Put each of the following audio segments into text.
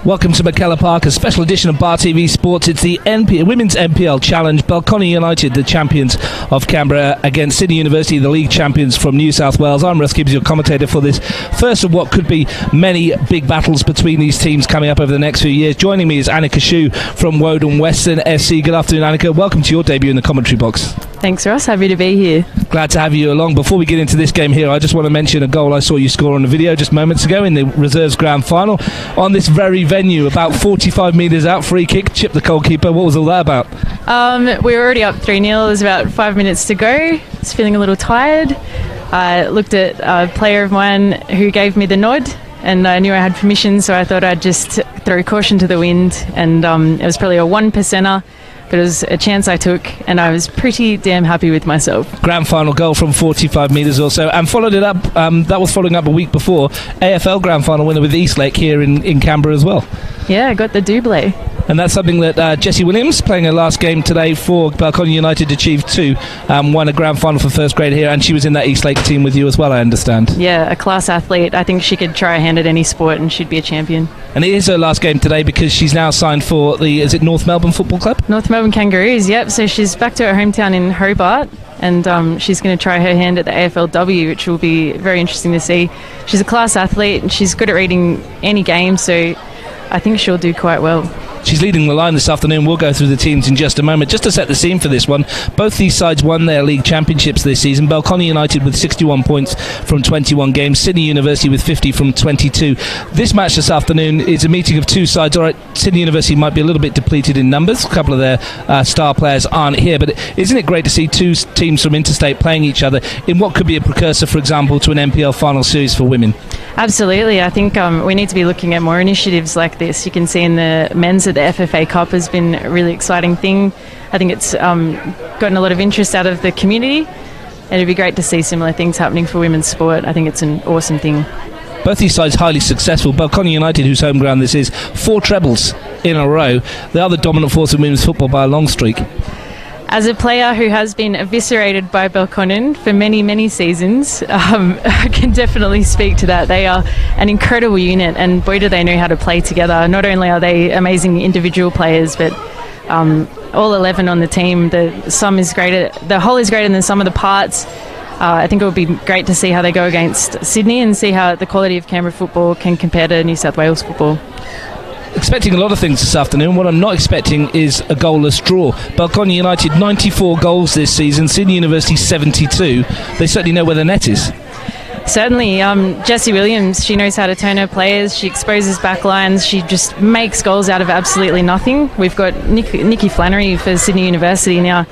Welcome to McKellar Park, a special edition of Bar TV Sports. It's the Women's NPL Challenge. Belconnen United, the champions of Canberra, against Sydney University, the league champions from New South Wales. I'm Russ Gibbs, your commentator for this first of what could be many big battles between these teams coming up over the next few years. Joining me is Annika Shu from Woden Western FC. Good afternoon, Annika. Welcome to your debut in the commentary box. Thanks, Ross. Happy to be here. Glad to have you along. Before we get into this game here, I just want to mention a goal I saw you score on the video just moments ago in the reserves grand final on this very venue, about 45 metres out, free kick, chipped the goalkeeper. What was all that about? We were already up 3-0. There's about 5 minutes to go. I was feeling a little tired. I looked at a player of mine who gave me the nod, and I knew I had permission, so I thought I'd just throw caution to the wind. And it was probably a 1%er. But it was a chance I took, and I was pretty damn happy with myself. Grand final goal from 45 metres or so, and followed it up, that was following up a week before, AFL grand final winner with Eastlake here in Canberra as well. Yeah, I got the double. And that's something that Jessie Williams, playing her last game today for Belconnen United, achieved too. Won a grand final for first grade here, and she was in that Eastlake team with you as well, I understand. Yeah, a class athlete. I think she could try a hand at any sport and she'd be a champion. And it is her last game today because she's now signed for is it North Melbourne Football Club? North Melbourne Kangaroos, yep. So she's back to her hometown in Hobart, and she's going to try her hand at the AFLW, which will be very interesting to see. She's a class athlete and she's good at reading any game, so I think she'll do quite well. She's leading the line this afternoon. We'll go through the teams in just a moment. Just to set the scene for this one, both these sides won their league championships this season. Belconnen United with 61 points from 21 games. Sydney University with 50 from 22. This match this afternoon is a meeting of two sides. All right, Sydney University might be a little bit depleted in numbers. A couple of their star players aren't here. But isn't it great to see two teams from interstate playing each other in what could be a precursor, for example, to an NPL final series for women? Absolutely. I think we need to be looking at more initiatives like this. You can see in the men's at the FFA Cup has been a really exciting thing. I think it's gotten a lot of interest out of the community, and it'd be great to see similar things happening for women's sport. I think it's an awesome thing. Both these sides highly successful. Belconnen United, whose home ground this is, 4 trebles in a row. They are the dominant force in women's football by a long streak. As a player who has been eviscerated by Belconnen for many, many seasons, I can definitely speak to that. They are an incredible unit, and boy do they know how to play together. Not only are they amazing individual players, but all 11 on the team, the whole is greater than the sum of the parts. I think it would be great to see how they go against Sydney and see how the quality of Canberra football can compare to New South Wales football. Expecting a lot of things this afternoon. What I'm not expecting is a goalless draw. Belconnen United 94 goals this season, Sydney University 72. They certainly know where the net is. Certainly. Jessie Williams, she knows how to turn her players. She exposes backlines. She just makes goals out of absolutely nothing. We've got Nikki Flannery for Sydney University now.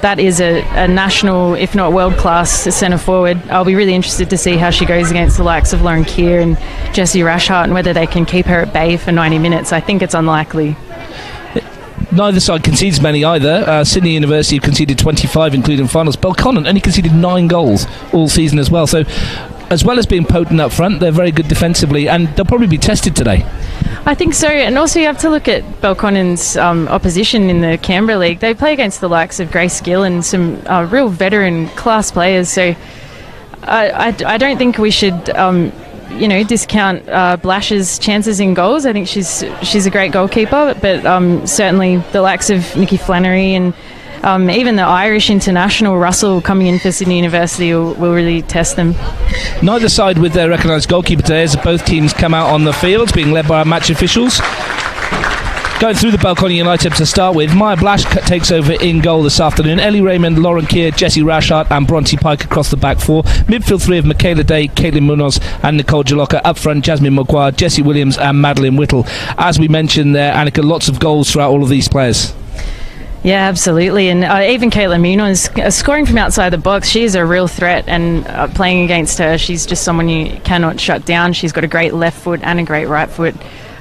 That is a national, if not world-class, centre forward. I'll be really interested to see how she goes against the likes of Lauren Keir and Jessie Rashart and whether they can keep her at bay for 90 minutes. I think it's unlikely. Neither side concedes many either. Sydney University have conceded 25, including finals. Belconnen only conceded 9 goals all season as well. So, as well as being potent up front, they're very good defensively, and they'll probably be tested today. I think so, and also you have to look at Belconnen's opposition in the Canberra League. They play against the likes of Grace Gill and some real veteran class players, so I don't think we should discount Blash's chances in goals. I think she's a great goalkeeper, but certainly the likes of Nikki Flannery and even the Irish international Russell coming in for Sydney University will really test them. Neither side with their recognised goalkeeper today, as both teams come out on the field, being led by our match officials. Going through the Belconnen United to start with, Maya Blash takes over in goal this afternoon. Ellie Raymond, Lauren Keir, Jessie Rashart and Bronte Pike across the back four. Midfield 3 of Michaela Day, Caitlin Munoz and Nicole Jaloka. Up front, Jasmine Maguire, Jessie Williams and Madeline Whittle. As we mentioned there, Annika, lots of goals throughout all of these players. Yeah, absolutely. And even Caitlin Munoz scoring from outside the box. She is a real threat, and playing against her, she's just someone you cannot shut down. She's got a great left foot and a great right foot.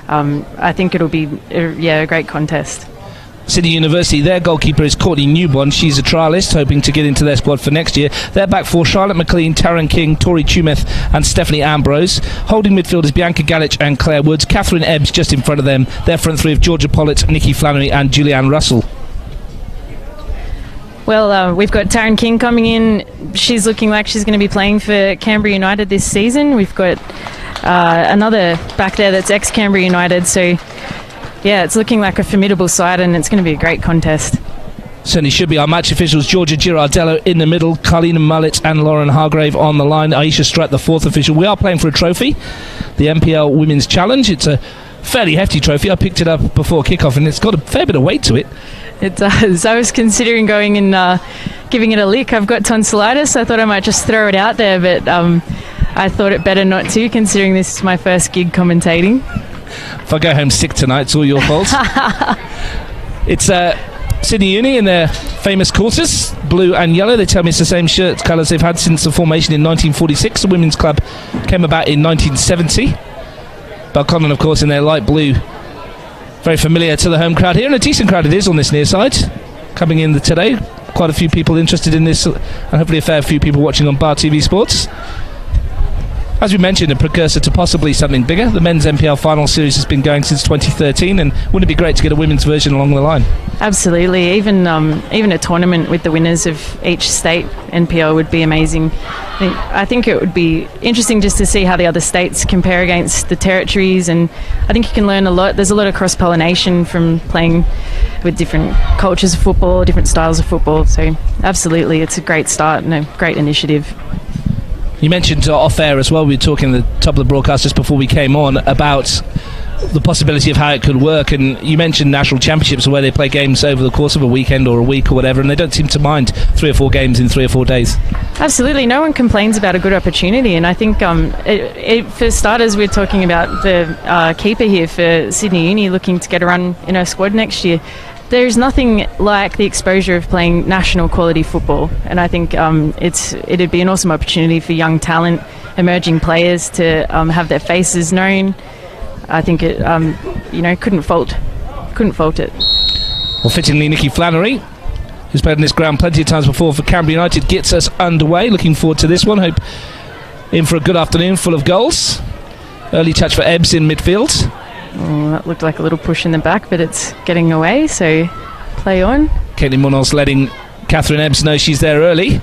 I think it'll be a great contest. Sydney University, their goalkeeper is Courtney Newborn. She's a trialist, hoping to get into their squad for next year. Their back four, Charlotte McLean, Taryn King, Tori Tumeth and Stephanie Ambrose. Holding midfielders Bianca Galich and Claire Woods. Catherine Ebbs just in front of them. Their front three of Georgia Pollitt, Nikki Flannery and Julianne Russell. Well, we've got Taryn King coming in. She's looking like she's going to be playing for Canberra United this season. We've got another back there that's ex-Canberra United. So, yeah, it's looking like a formidable side, and it's going to be a great contest. Certainly should be. Our match officials, Georgia Girardello in the middle, Carlina Mullett and Lauren Hargrave on the line, Aisha Strutt, the fourth official. We are playing for a trophy, the NPL Women's Challenge. It's a fairly hefty trophy. I picked it up before kickoff, and it's got a fair bit of weight to it. It does. I was considering going and giving it a lick. I've got tonsillitis. I thought I might just throw it out there, but I thought it better not to, considering this is my first gig commentating. If I go home sick tonight, it's all your fault. It's Sydney Uni in their famous quarters, blue and yellow. They tell me it's the same shirt colours they've had since the formation in 1946. The women's club came about in 1970. Belconnen, of course, in their light blue. Very familiar to the home crowd here, and a decent crowd it is on this near side. Coming in today, quite a few people interested in this, and hopefully a fair few people watching on Bar TV Sports. As we mentioned, a precursor to possibly something bigger. The men's NPL final series has been going since 2013, and wouldn't it be great to get a women's version along the line? Absolutely. Even a tournament with the winners of each state NPL would be amazing. I think it would be interesting just to see how the other states compare against the territories, and I think you can learn a lot. There's a lot of cross-pollination from playing with different cultures of football, different styles of football, so absolutely, it's a great start and a great initiative. You mentioned off-air as well, we were talking at the top of the broadcast just before we came on about the possibility of how it could work, and you mentioned national championships where they play games over the course of a weekend or a week or whatever, and they don't seem to mind 3 or 4 games in 3 or 4 days. Absolutely, no one complains about a good opportunity, and I think for starters, we're talking about the keeper here for Sydney Uni looking to get a run in her squad next year. There's nothing like the exposure of playing national quality football, and I think it'd be an awesome opportunity for young talent, emerging players to have their faces known. I think it, couldn't fault it. Well, fittingly, Nikki Flannery, who's played on this ground plenty of times before for Canberra United, gets us underway. Looking forward to this one. Hope in for a good afternoon full of goals. Early touch for Ebbs in midfield. Oh, that looked like a little push in the back, but it's getting away, so play on. Caitlin Munoz letting Catherine Ebbs know she's there early.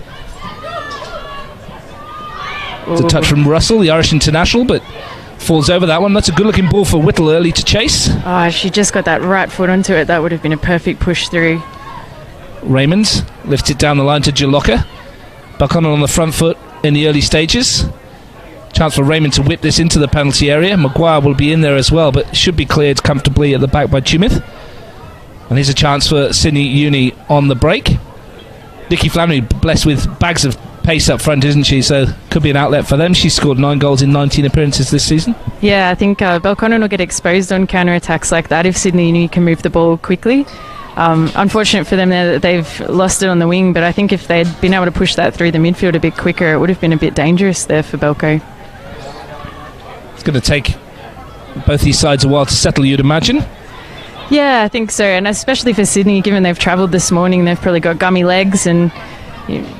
It's a touch from Russell, the Irish international, but falls over that one. That's a good-looking ball for Whittle early to chase. Oh, if she just got that right foot onto it, that would have been a perfect push through. Raymond lifts it down the line to Jalocka. Belconnen on the front foot in the early stages. Chance for Raymond to whip this into the penalty area. Maguire will be in there as well, but should be cleared comfortably at the back by Tumith. And here's a chance for Sydney Uni on the break. Nikki Flannery blessed with bags of pace up front, isn't she? So could be an outlet for them. She's scored 9 goals in 19 appearances this season. Yeah, I think Belconnen will get exposed on counter-attacks like that if Sydney Uni can move the ball quickly. Unfortunate for them there that they've lost it on the wing, but I think if they'd been able to push that through the midfield a bit quicker, it would have been a bit dangerous there for Belco. It's going to take both these sides a while to settle, you'd imagine. Yeah, I think so, and especially for Sydney, given they've travelled this morning, they've probably got gummy legs, and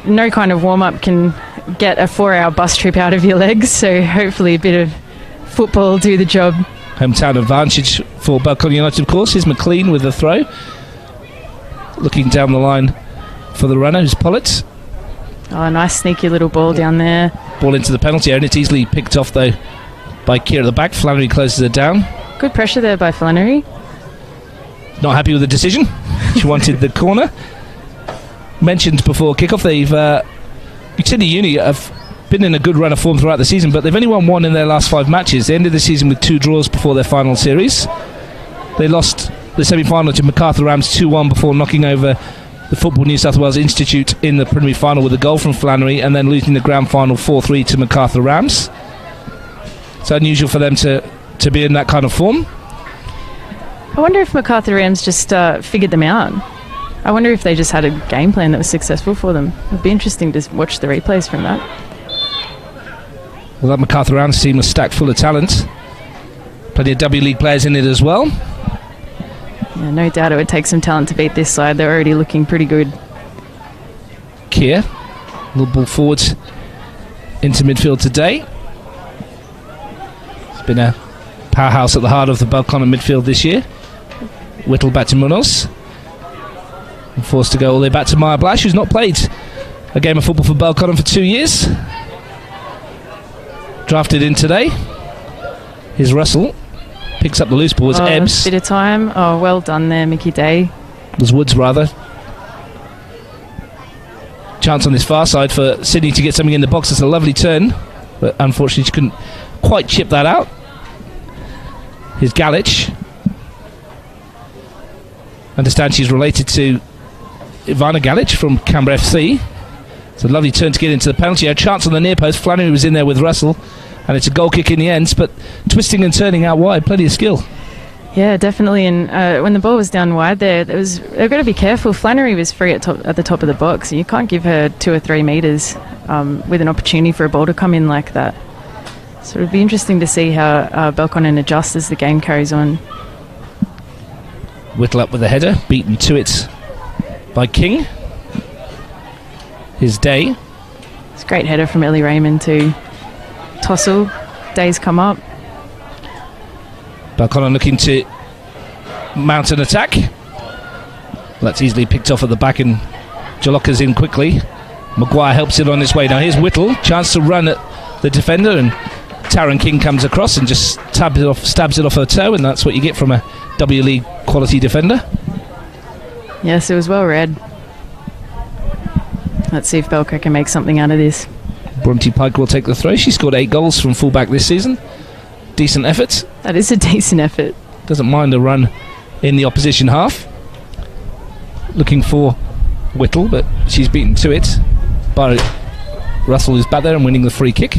no kind of warm-up can get a 4-hour bus trip out of your legs, so hopefully a bit of football will do the job. Hometown advantage for Belconnen United, of course. Here's McLean with the throw. Looking down the line for the runner, who's Pollitt. Oh, nice sneaky little ball down there. Ball into the penalty area, and it's easily picked off, though, by Keir at the back. Flannery closes it down. Good pressure there by Flannery. Not happy with the decision. She wanted the corner. Mentioned before kickoff, Sydney Uni have been in a good run of form throughout the season, but they've only won 1 in their last 5 matches. They ended the season with 2 draws before their final series. They lost the semi-final to Macarthur Rams 2-1 before knocking over the Football New South Wales Institute in the preliminary final with a goal from Flannery, and then losing the grand final 4-3 to Macarthur Rams. It's unusual for them to be in that kind of form. I wonder if Macarthur Rams just figured them out. I wonder if they just had a game plan that was successful for them. It'd be interesting to watch the replays from that. Well, that Macarthur Rams team was stacked full of talent. Plenty of W League players in it as well. Yeah, no doubt it would take some talent to beat this side. They're already looking pretty good. Keir, little ball forwards into midfield today. It's been a powerhouse at the heart of the Belconnen midfield this year. Whittle back to Munoz. And forced to go all the way back to Maya Blash, who's not played a game of football for Belconnen for 2 years. Drafted in today. Here's Russell. Picks up the loose ball. It's Ebbs. Bit of time. Oh, well done there, Mickey Day. It was Woods, rather. Chance on this far side for Sydney to get something in the box. It's a lovely turn, but unfortunately she couldn't quite chip that out. Here's Galich. Understand she's related to Ivana Galich from Canberra FC. It's a lovely turn to get into the penalty area. Chance on the near post. Flannery was in there with Russell, and it's a goal kick in the end, but twisting and turning out wide, plenty of skill. Yeah, definitely. And when the ball was down wide there, they've got to be careful. Flannery was free at the top of the box, and you can't give her 2 or 3 metres with an opportunity for a ball to come in like that. So it'll be interesting to see how Belconnen adjusts as the game carries on. Whittle up with the header, beaten to it by King. His Day. It's a great header from Ellie Raymond to Tossell. Day's come up. Belconnen looking to mount an attack. That's easily picked off at the back, and Jalocka's in quickly. Maguire helps it on its way. Now here's Whittle, chance to run at the defender, and Taryn King comes across and just stabs it off her toe, and that's what you get from a W League quality defender. Yes, it was well read. Let's see if Belco can make something out of this. Bronte Pike will take the throw. She scored 8 goals from fullback this season. Decent effort. That is a decent effort. Doesn't mind a run in the opposition half. Looking for Whittle, but she's beaten to it by Russell, who's back there and winning the free kick.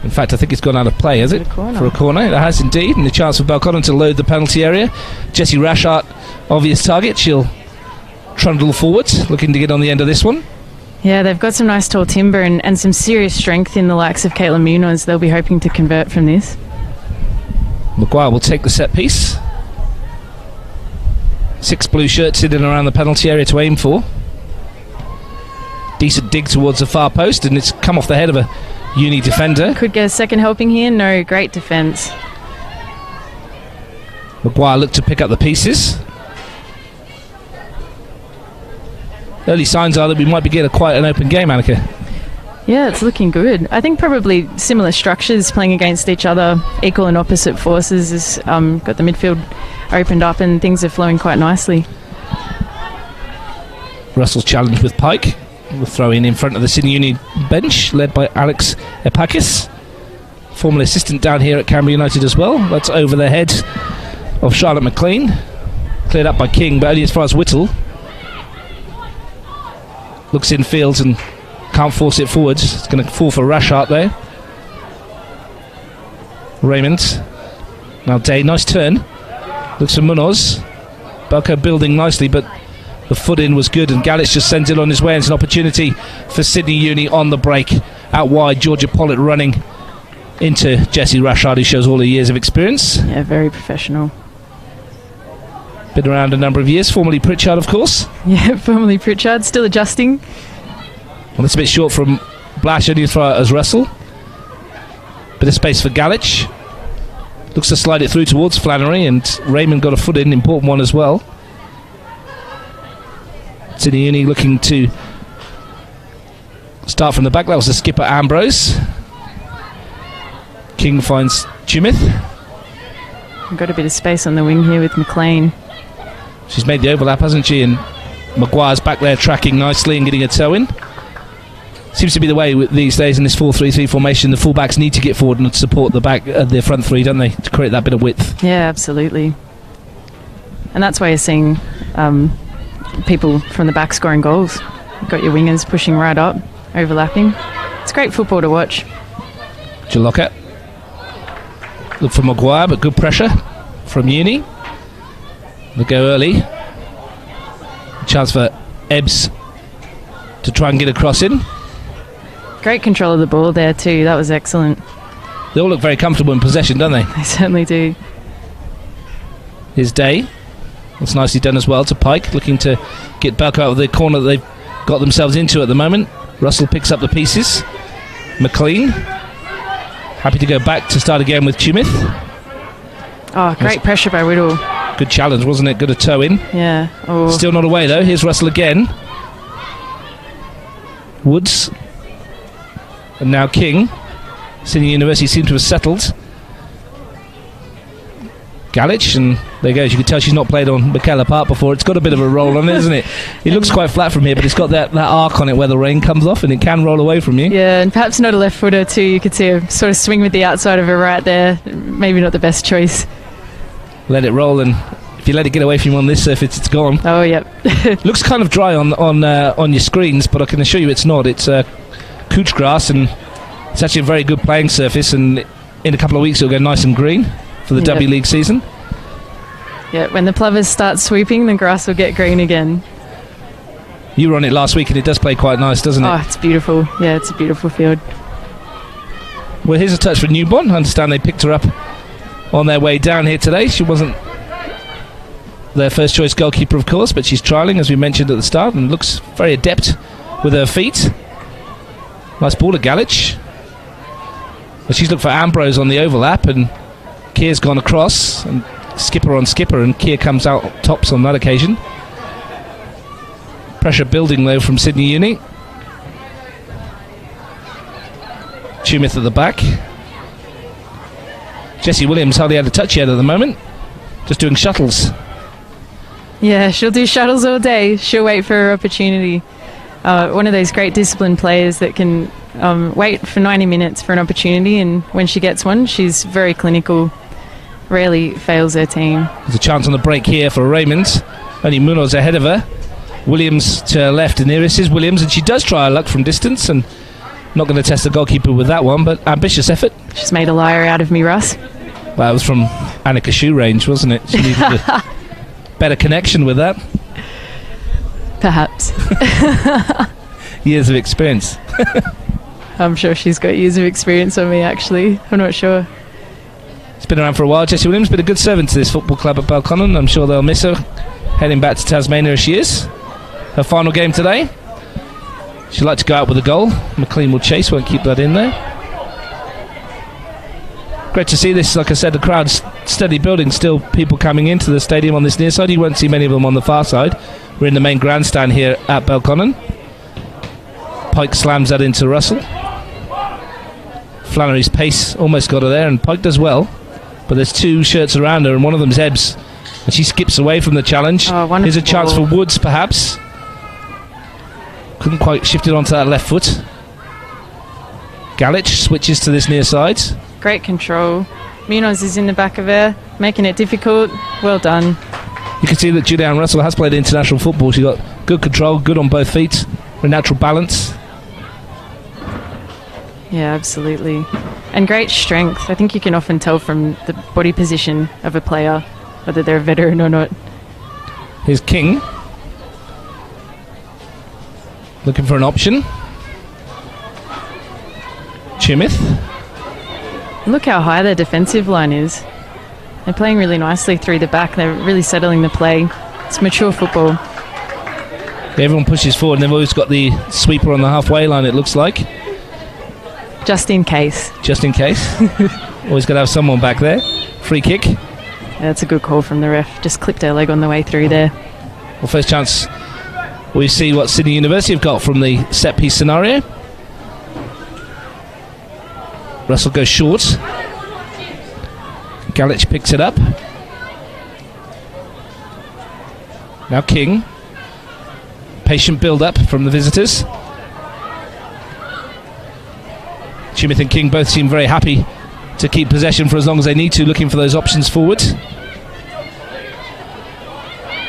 In fact, I think it's gone out of play, has it? For a corner. It has indeed, and the chance for Belconnen to load the penalty area. Jessie Rashart, obvious target. She'll trundle forward, looking to get on the end of this one. Yeah, they've got some nice tall timber and some serious strength in the likes of Caitlin Munoz. They'll be hoping to convert from this. Maguire will take the set piece. 6 blue shirts in and around the penalty area to aim for. Decent dig towards the far post, and it's come off the head of a Uni defender. Could get a second helping here. No, great defence. Maguire looked to pick up the pieces. Early signs are that we might be getting quite an open game, Annika. Yeah, it's looking good. I think probably similar structures playing against each other, equal and opposite forces, has got the midfield opened up and things are flowing quite nicely. Russell's challenge with Pike. We'll throw in front of the Sydney Uni bench, led by Alex Epakis, former assistant down here at Canberra United as well. That's over the head of Charlotte McLean. Cleared up by King, but only as far as Whittle. Looks in field and can't force it forwards. It's going to fall for Rashart there. Raymond. Now Day, nice turn. Looks for Munoz. Belco building nicely, but the foot in was good, and Galich just sends it on his way. It's an opportunity for Sydney Uni on the break. Out wide, Georgia Pollitt running into Jessie Rashard, who shows all her years of experience. Yeah, very professional. Been around a number of years, formerly Pritchard, of course. Yeah, formerly Pritchard, still adjusting. Well, it's a bit short from Blash, only as far as Russell. Bit of space for Galich. Looks to slide it through towards Flannery, and Raymond got a foot in, important one as well. Sydney Uni looking to start from the back. That was the skipper Ambrose. King finds Chumith. We've got a bit of space on the wing here with McLean. She's made the overlap, hasn't she? And Maguire's back there tracking nicely and getting a toe in. Seems to be the way these days in this 4-3-3 formation. The fullbacks need to get forward and support the front three, don't they, to create that bit of width. Yeah, absolutely. And that's why you're seeing people from the back scoring goals. You've got your wingers pushing right up, overlapping. It's great football to watch. Jalocka. Look for Maguire, but good pressure from Uni. They go early. Chance for Ebbs to try and get a cross in. Great control of the ball there too. That was excellent. They all look very comfortable in possession, don't they? They certainly do. His Day. That's nicely done as well to Pike, looking to get Belco out of the corner that they've got themselves into at the moment. Russell picks up the pieces. McLean. Happy to go back to start again with Chumith. Oh, great pressure by Whittle. Good challenge, wasn't it? Good a toe in. Yeah. Oh. Still not away though. Here's Russell again. Woods. And now King. Sydney University seem to have settled. Galich, and there goes. You can tell she's not played on Michaela Park before. It's got a bit of a roll on it, isn't it? It looks quite flat from here, but it's got that arc on it where the rain comes off and it can roll away from you. Yeah, and perhaps not a left footer too. You could see her sort of swing with the outside of her right there. Maybe not the best choice. Let it roll, and if you let it get away from you on this surface, it's gone. Oh, yep. Looks kind of dry on your screens, but I can assure you it's not. It's couch grass, and it's actually a very good playing surface, and in a couple of weeks it'll go nice and green for the W League season. Yeah, when the plovers start sweeping, the grass will get green again. You were on it last week, and it does play quite nice, doesn't it? Oh, it's beautiful. Yeah, it's a beautiful field. Well, here's a touch for Newborn. I understand they picked her up on their way down here today. She wasn't their first choice goalkeeper, of course, but she's trialling, as we mentioned at the start, and looks very adept with her feet. Nice ball to Galich. Well, she's looked for Ambrose on the overlap, and Keir's gone across, and skipper on skipper, and Keir comes out tops on that occasion. Pressure building though from Sydney Uni. Tumith at the back. Jessie Williams hardly had a touch yet at the moment, just doing shuttles. Yeah, she'll do shuttles all day. She'll wait for her opportunity. One of those great disciplined players that can wait for 90 minutes for an opportunity, and when she gets one, she's very clinical. Rarely fails her team. There's a chance on the break here for Raymond. Only Munoz ahead of her. Williams to her left, and nearest is Williams, and she does try her luck from distance, and not going to test the goalkeeper with that one, but ambitious effort. She's made a liar out of me, Russ. Well, that was from Annika Shoe range, wasn't it? She needed a better connection with that. Perhaps. Years of experience. I'm sure she's got years of experience on me, actually. I'm not sure. It's been around for a while. Jessie Williams been a good servant to this football club at Belconnen. I'm sure they'll miss her heading back to Tasmania as she is. Her final game today. She'd like to go out with a goal. McLean will chase, won't keep that in there. Great to see this. Like I said, the crowd's steady building. Still people coming into the stadium on this near side. You won't see many of them on the far side. We're in the main grandstand here at Belconnen. Pike slams that into Russell. Flannery's pace almost got her there, and Pike does well. But there's two shirts around her, and one of them's Ebbs, and she skips away from the challenge. Oh, here's a chance for Woods, perhaps. Couldn't quite shift it onto that left foot. Galich switches to this near side. Great control. Munoz is in the back of her, making it difficult. Well done. You can see that Julianne Russell has played international football. She's got good control, good on both feet, a natural balance. Yeah, absolutely. And great strength. I think you can often tell from the body position of a player whether they're a veteran or not. Here's King. Looking for an option. Tumith. Look how high their defensive line is. They're playing really nicely through the back. They're really settling the play. It's mature football. Everyone pushes forward, and they've always got the sweeper on the halfway line, it looks like. Just in case. Just in case. Always got to have someone back there. Free kick. Yeah, that's a good call from the ref. Just clipped her leg on the way through there. Well, first chance we see what Sydney University have got from the set piece scenario. Russell goes short. Galich picks it up. Now King. Patient build-up from the visitors. Tumith and King both seem very happy to keep possession for as long as they need to, looking for those options forward.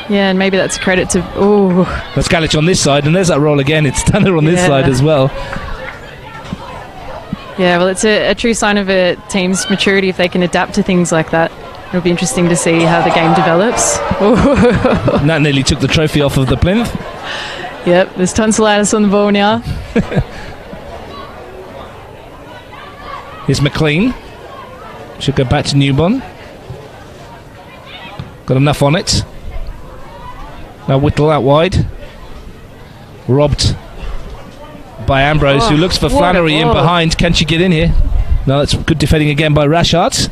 Yeah, and maybe that's a credit to... Oh, That's Galich on this side, and there's that roll again. It's Tanner on this side as well. Yeah, well, it's a true sign of a team's maturity if they can adapt to things like that. It'll be interesting to see how the game develops. And that nearly took the trophy off of the plinth. Yep, there's tonsillitis on the ball now. Here's McLean. Should go back to Newborn. Got enough on it. Now Whittle out wide. Robbed by Ambrose, who looks for Flannery in behind. Can she get in here? No, that's good defending again by Rashard.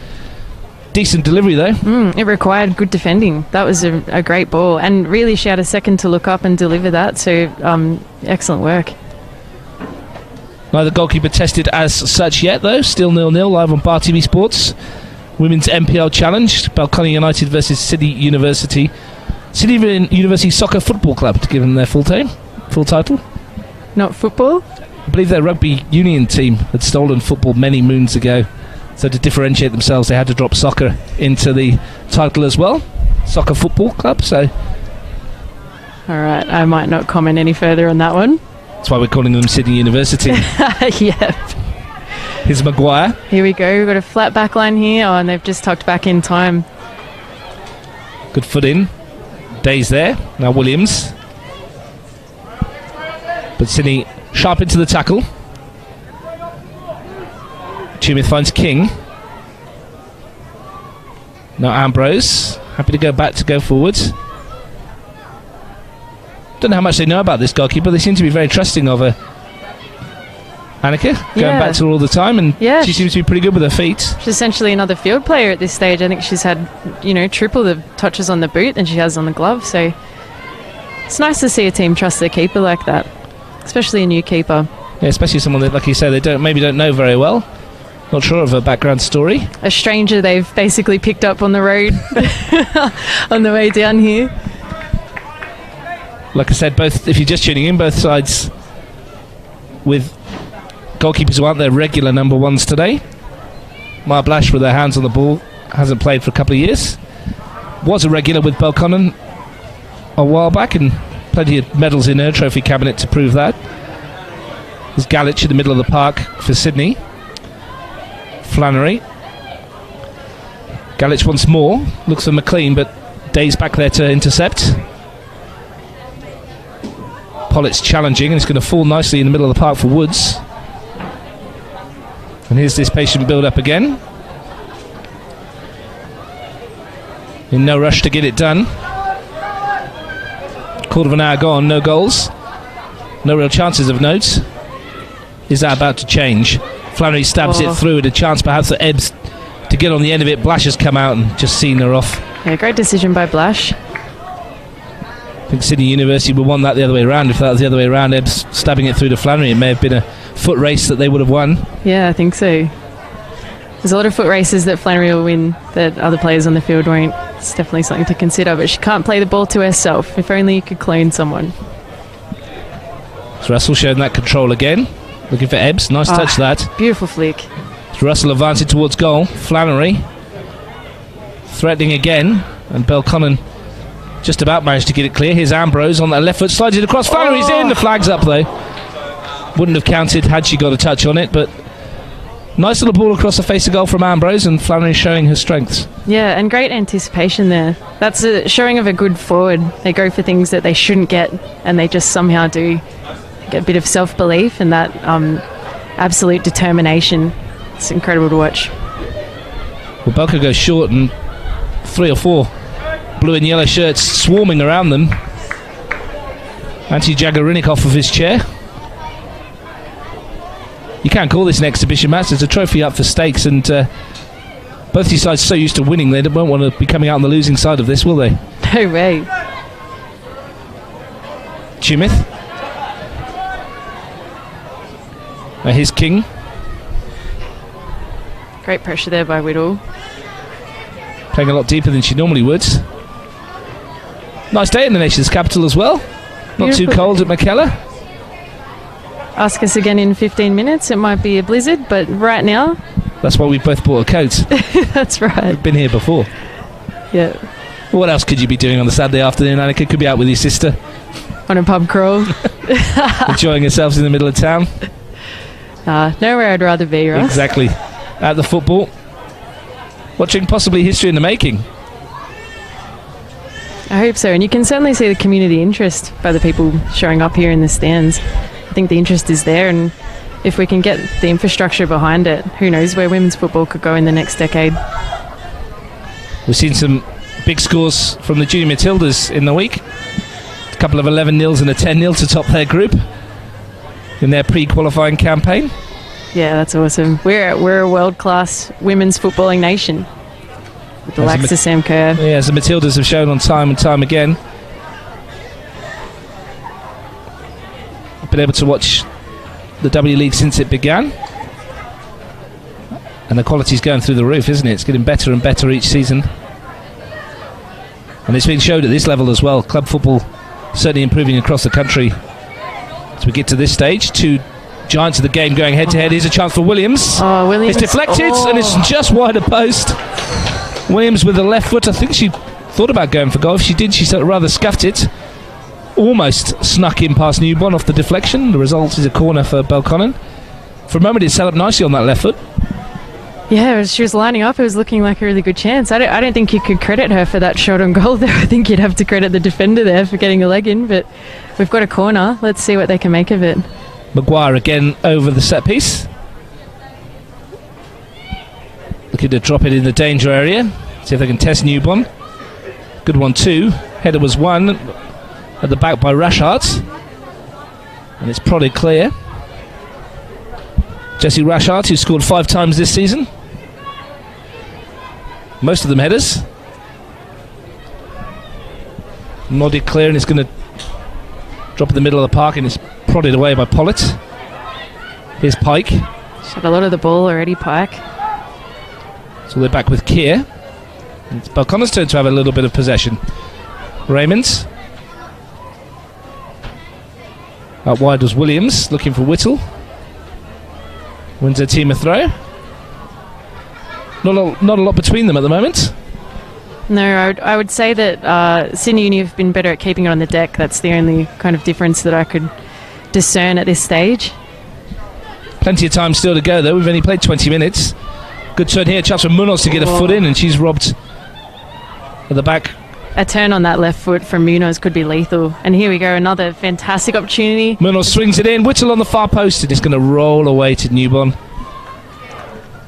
Decent delivery though. It required good defending. That was a great ball, and really she had a second to look up and deliver that, so excellent work. Neither goalkeeper tested as such yet though. Still 0-0 live on Bar TV Sports. Women's NPL Challenge, Belconnen United versus City University. City University Soccer Football Club, to give them their full title. Not football? I believe their rugby union team had stolen football many moons ago. So to differentiate themselves, they had to drop soccer into the title as well. Soccer Football Club, so... Alright, I might not comment any further on that one. That's why we're calling them City University. Yep. Here's Maguire. Here we go, we've got a flat back line here. Oh, and they've just tucked back in time. Good foot in. Day's there. Now Williams. But Sydney sharp into the tackle. Tumith finds King. Now Ambrose. Happy to go back to go forwards. Don't know how much they know about this goalkeeper. They seem to be very trusting of her. Annika, going back to her all the time, and she seems to be pretty good with her feet. She's essentially another field player at this stage. I think she's had, triple the touches on the boot than she has on the glove. So it's nice to see a team trust their keeper like that, especially a new keeper. Yeah, especially someone that, like you say, they don't know very well. Not sure of her background story. A stranger they've basically picked up on the road on the way down here. Like I said, if you're just tuning in, both sides with goalkeepers who aren't their regular number ones today. Maya Blash, with her hands on the ball, hasn't played for a couple of years. Was a regular with Belconnen a while back, and plenty of medals in her trophy cabinet to prove that. There's Galich in the middle of the park for Sydney. Flannery. Galich once more. Looks for McLean, but Day's back there to intercept. Pollitt's challenging, and it's going to fall nicely in the middle of the park for Woods. And here's this patient build-up again. In no rush to get it done. Quarter of an hour gone, no goals. No real chances of note. Is that about to change? Flannery stabs it through, with a chance perhaps for Ebbs to get on the end of it. Blash has come out and just seen her off. Yeah, great decision by Blash. I think Sydney University would want that the other way around. If that was the other way around, Ebbs stabbing it through to Flannery, it may have been a foot race that they would have won. Yeah, I think so. There's a lot of foot races that Flannery will win that other players on the field won't. It's definitely something to consider, but she can't play the ball to herself. If only you could clone someone. So Russell showing that control again. Looking for Ebbs. Nice touch that. Beautiful flick. So Russell advancing towards goal. Flannery threatening again, and Belconnen just about managed to get it clear. Here's Ambrose on that left foot, slides it across. Flannery's in. The flag's up though. Wouldn't have counted had she got a touch on it, but nice little ball across the face of goal from Ambrose, and Flannery showing her strengths. Yeah, and great anticipation there. That's a showing of a good forward. They go for things that they shouldn't get, and they just somehow do. Get a bit of self-belief and that absolute determination. It's incredible to watch. Well, Belka goes short, and 3 or 4 blue and yellow shirts swarming around them. Antti Jagarinik off of his chair. You can't call this an exhibition match. There's a trophy up for stakes, and both these sides are so used to winning, they won't want to be coming out on the losing side of this, will they? No way. Tumith. Here's King. Great pressure there by Whittle. Playing a lot deeper than she normally would. Nice day in the nation's capital as well. Not too cold at McKellar. Ask us again in 15 minutes. It might be a blizzard, but right now... That's why we both bought a coat. That's right. We've been here before. Yeah. What else could you be doing on the Saturday afternoon, Annika? Could be out with your sister. On a pub crawl. Enjoying yourselves in the middle of town. Nowhere I'd rather be, Ross. Exactly. At the football. Watching possibly history in the making. I hope so. And you can certainly see the community interest by the people showing up here in the stands. I think the interest is there, and if we can get the infrastructure behind it, who knows where women's football could go in the next decade. We've seen some big scores from the Junior Matildas in the week. A couple of 11-0s and a 10-0 to top their group in their pre-qualifying campaign. Yeah, that's awesome. We're a world-class women's footballing nation. With the likes of Sam Kerr. Yeah, as the Matildas have shown on time and time again. I've been able to watch the W League since it began. And the quality's going through the roof, isn't it? It's getting better and better each season. And it's been showed at this level as well. Club football certainly improving across the country. As we get to this stage, two giants of the game going head-to-head. Here's a chance for Williams. Oh, Williams. It's deflected, and it's just wide of post. Williams with the left foot. I think she thought about going for goal. If she did, she sort of rather scuffed it. Almost snuck in past Newborn off the deflection. The result is a corner for Belconnen. For a moment, it set up nicely on that left foot. Yeah, as she was lining up, it was looking like a really good chance. I don't think you could credit her for that shot on goal there. I think you'd have to credit the defender there for getting a leg in, but we've got a corner. Let's see what they can make of it. Maguire again over the set piece. Looking to drop it in the danger area. See if they can test Newborn. Good one too. Header was won at the back by Rashart. And it's prodded clear. Jessie Rashart, who scored 5 times this season. Most of them headers. Nodded clear, and it's going to drop in the middle of the park, and it's prodded away by Pollitt. Here's Pike. Shot a lot of the ball already, Pike. So they're back with Keir. It's Belconnen's turn to have a little bit of possession. Raymond. Out wide was Williams, looking for Whittle. Wins their team a throw. Not a lot between them at the moment. No, I would say that Sydney Uni have been better at keeping it on the deck. That's the only kind of difference that I could discern at this stage. Plenty of time still to go, though. We've only played 20 minutes. Good turn here. Chance for Munoz to get a foot in, and she's robbed at the back. A turn on that left foot from Munoz could be lethal. And here we go, another fantastic opportunity. Munoz swings it in. Whittle on the far post, and it's going to roll away to Newborn.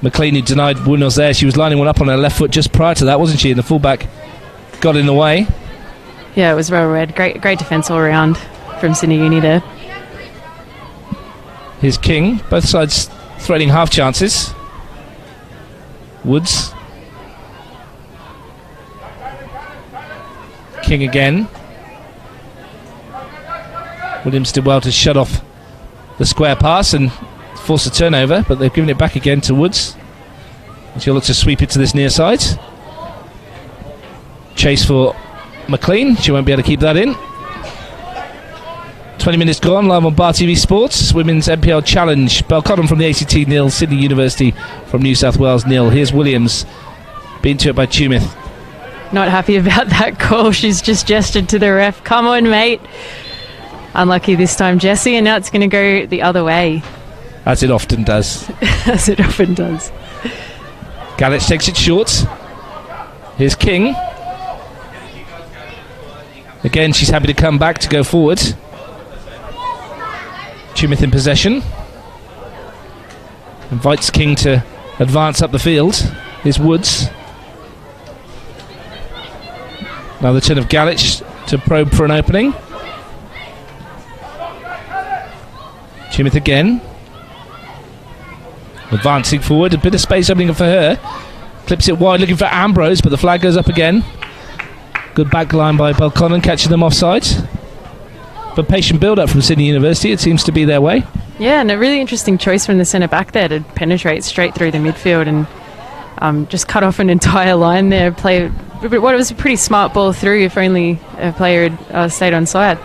McLean, who denied Munoz there. She was lining one up on her left foot just prior to that, wasn't she? And the fullback got in the way. Yeah, it was well read. Great defence all around from Sydney Uni there. Here's King. Both sides threatening half chances. Woods. King again. Williams did well to shut off the square pass and force a turnover, but they've given it back again to Woods. And she'll look to sweep it to this near side. Chase for McLean. She won't be able to keep that in. 20 minutes gone, live on Bar TV Sports. Women's NPL Challenge. Belconnen from the ACT 0, Sydney University from New South Wales 0. Here's Williams, beaten to it by Tumith. Not happy about that call. She's just gestured to the ref. Come on, mate. Unlucky this time, Jessie, and now it's going to go the other way. As it often does. As it often does. Galich takes it short. Here's King. Again, she's happy to come back to go forward. Tumith in possession. Invites King to advance up the field. Here's Woods. Now the turn of Galich to probe for an opening. Tumith again. Advancing forward, a bit of space opening up for her. Clips it wide, looking for Ambrose, but the flag goes up again. Good back line by Belconnen, catching them offside. But patient build-up from Sydney University, it seems to be their way. Yeah, and a really interesting choice from the centre-back there to penetrate straight through the midfield and just cut off an entire line there. Play what was a pretty smart ball through if only a player had stayed on side.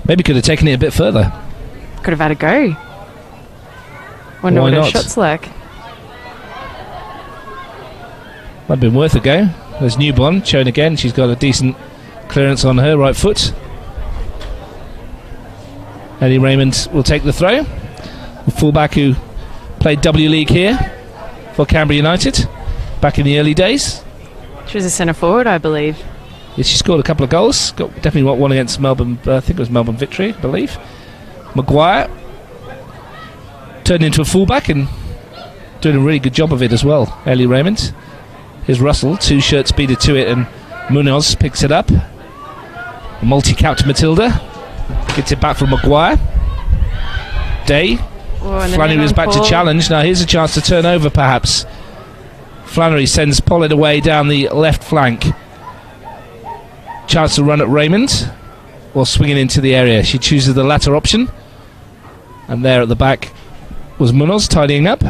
Maybe could have taken it a bit further. Could have had a go. Wonder Why what not? her shot's like. Might have been worth a go. There's Newborn shown again. She's got a decent clearance on her right foot. Ellie Raymond will take the throw. The fullback who played W League here for Canberra United back in the early days. She was a centre forward, I believe. Yeah, she scored a couple of goals. Got definitely one against Melbourne. I think it was Melbourne Victory, I believe. Maguire turned into a fullback and doing a really good job of it as well. Ellie Raymond. Here's Russell, 2 shirts beater to it, and Munoz picks it up. Multi-capped Matilda gets it back from Maguire. Day. Flannery was back to challenge. Now here's a chance to turn over, perhaps. Flannery sends Pollard away down the left flank. Chance to run at Raymond while swinging into the area. She chooses the latter option. And there at the back was Munoz tidying up.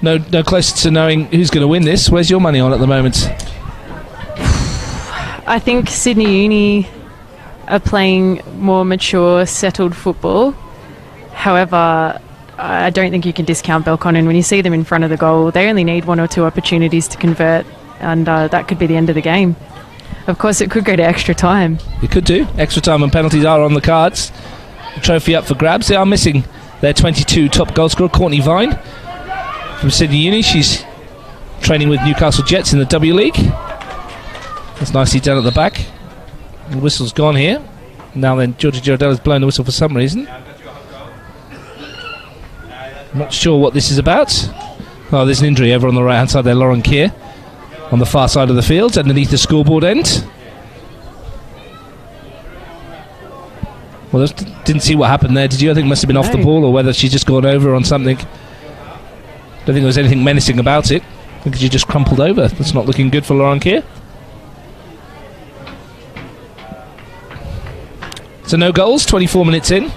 no closer to knowing who's going to win this. Where's your money on at the moment? I think Sydney Uni are playing more mature, settled football. However, I don't think you can discount Belconnen. When you see them in front of the goal, they only need 1 or 2 opportunities to convert, and that could be the end of the game. Of course, it could go to extra time. It could do. Extra time and penalties are on the cards. The trophy up for grabs. They are missing their 22 top goal scorer, Courtney Vine, from Sydney Uni. She's training with Newcastle Jets in the W League. That's nicely done at the back. The whistle's gone here. Now then, Georgia Girardelli's blown the whistle for some reason. Not sure what this is about. Oh, there's an injury over on the right hand side there. Lauren Keir on the far side of the field, underneath the scoreboard end. Well, didn't see what happened there, did you? I think it must have been off the ball, or whether she's just gone over on something. Don't think there was anything menacing about it. I think she just crumpled over. That's not looking good for Lauren Keir. So no goals, 24 minutes in.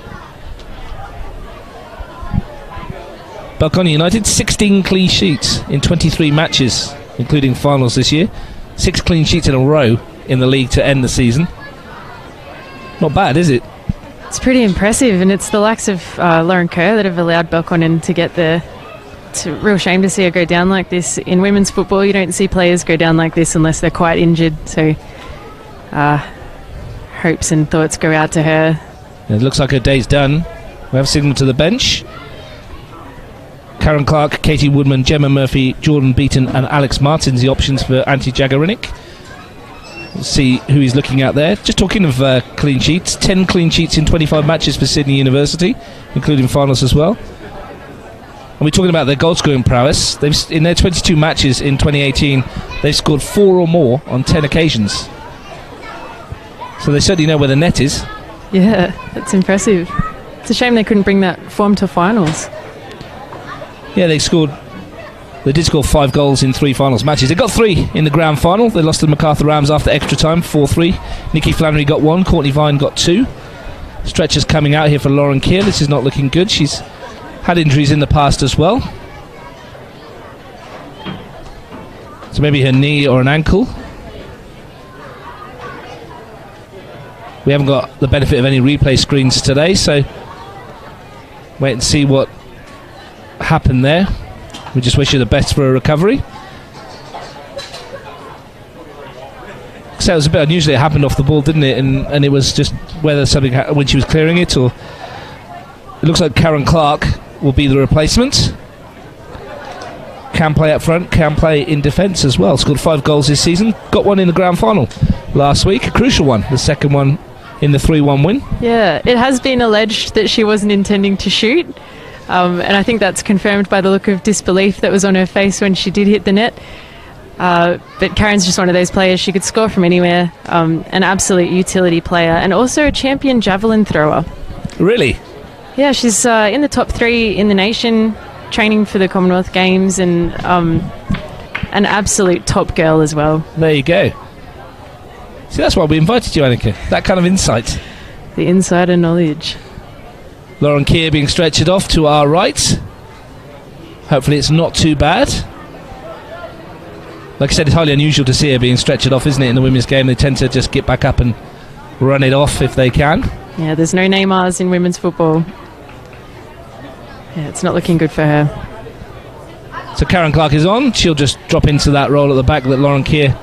Belconnen United, 16 clean sheets in 23 matches, including finals this year. 6 clean sheets in a row in the league to end the season. Not bad, is it? It's pretty impressive, and it's the likes of Lauren Kerr that have allowed Belconnen to get there. It's a real shame to see her go down like this. In women's football, you don't see players go down like this unless they're quite injured, so hopes and thoughts go out to her. It looks like her day's done. We have a signal to the bench. Karen Clark, Katie Woodman, Gemma Murphy, Jordan Beaton and Alex Martins, the options for Antti Jagarinik. We'll see who he's looking at there. Just talking of clean sheets, 10 clean sheets in 25 matches for Sydney University, including finals as well. And we're talking about their goal scoring prowess. In their 22 matches in 2018, they've scored 4 or more on 10 occasions. So they certainly know where the net is. Yeah, that's impressive. It's a shame they couldn't bring that form to finals. Yeah, they did score 5 goals in 3 finals matches. They got 3 in the grand final. They lost to MacArthur Rams after extra time, 4-3. Nikki Flannery got 1, Courtney Vine got 2. Stretchers coming out here for Lauren Keir. This is not looking good. She's had injuries in the past as well. So maybe her knee or an ankle. We haven't got the benefit of any replay screens today, so wait and see what happened there. We just wish her the best for a recovery. So it was a bit unusual. It happened off the ball, didn't it? And it was just whether something when she was clearing it, or it looks like Karen Clark will be the replacement. Can play up front, can play in defence as well. Scored 5 goals this season. Got 1 in the grand final last week, a crucial one. The second one in the 3-1 win. Yeah, it has been alleged that she wasn't intending to shoot. And I think that's confirmed by the look of disbelief that was on her face when she did hit the net. But Karen's just one of those players. She could score from anywhere. An absolute utility player, and also a champion javelin thrower. Really? Yeah, she's in the top 3 in the nation, training for the Commonwealth Games, and an absolute top girl as well. There you go. See, that's why we invited you, Annika. That kind of insight. The insider knowledge. Lauren Keir being stretchered off to our right. Hopefully it's not too bad. Like I said, it's highly unusual to see her being stretchered off, isn't it, in the women's game? They tend to just get back up and run it off if they can. Yeah, there's no Neymars in women's football. Yeah, it's not looking good for her. So Karen Clark is on. She'll just drop into that role at the back that Lauren Keir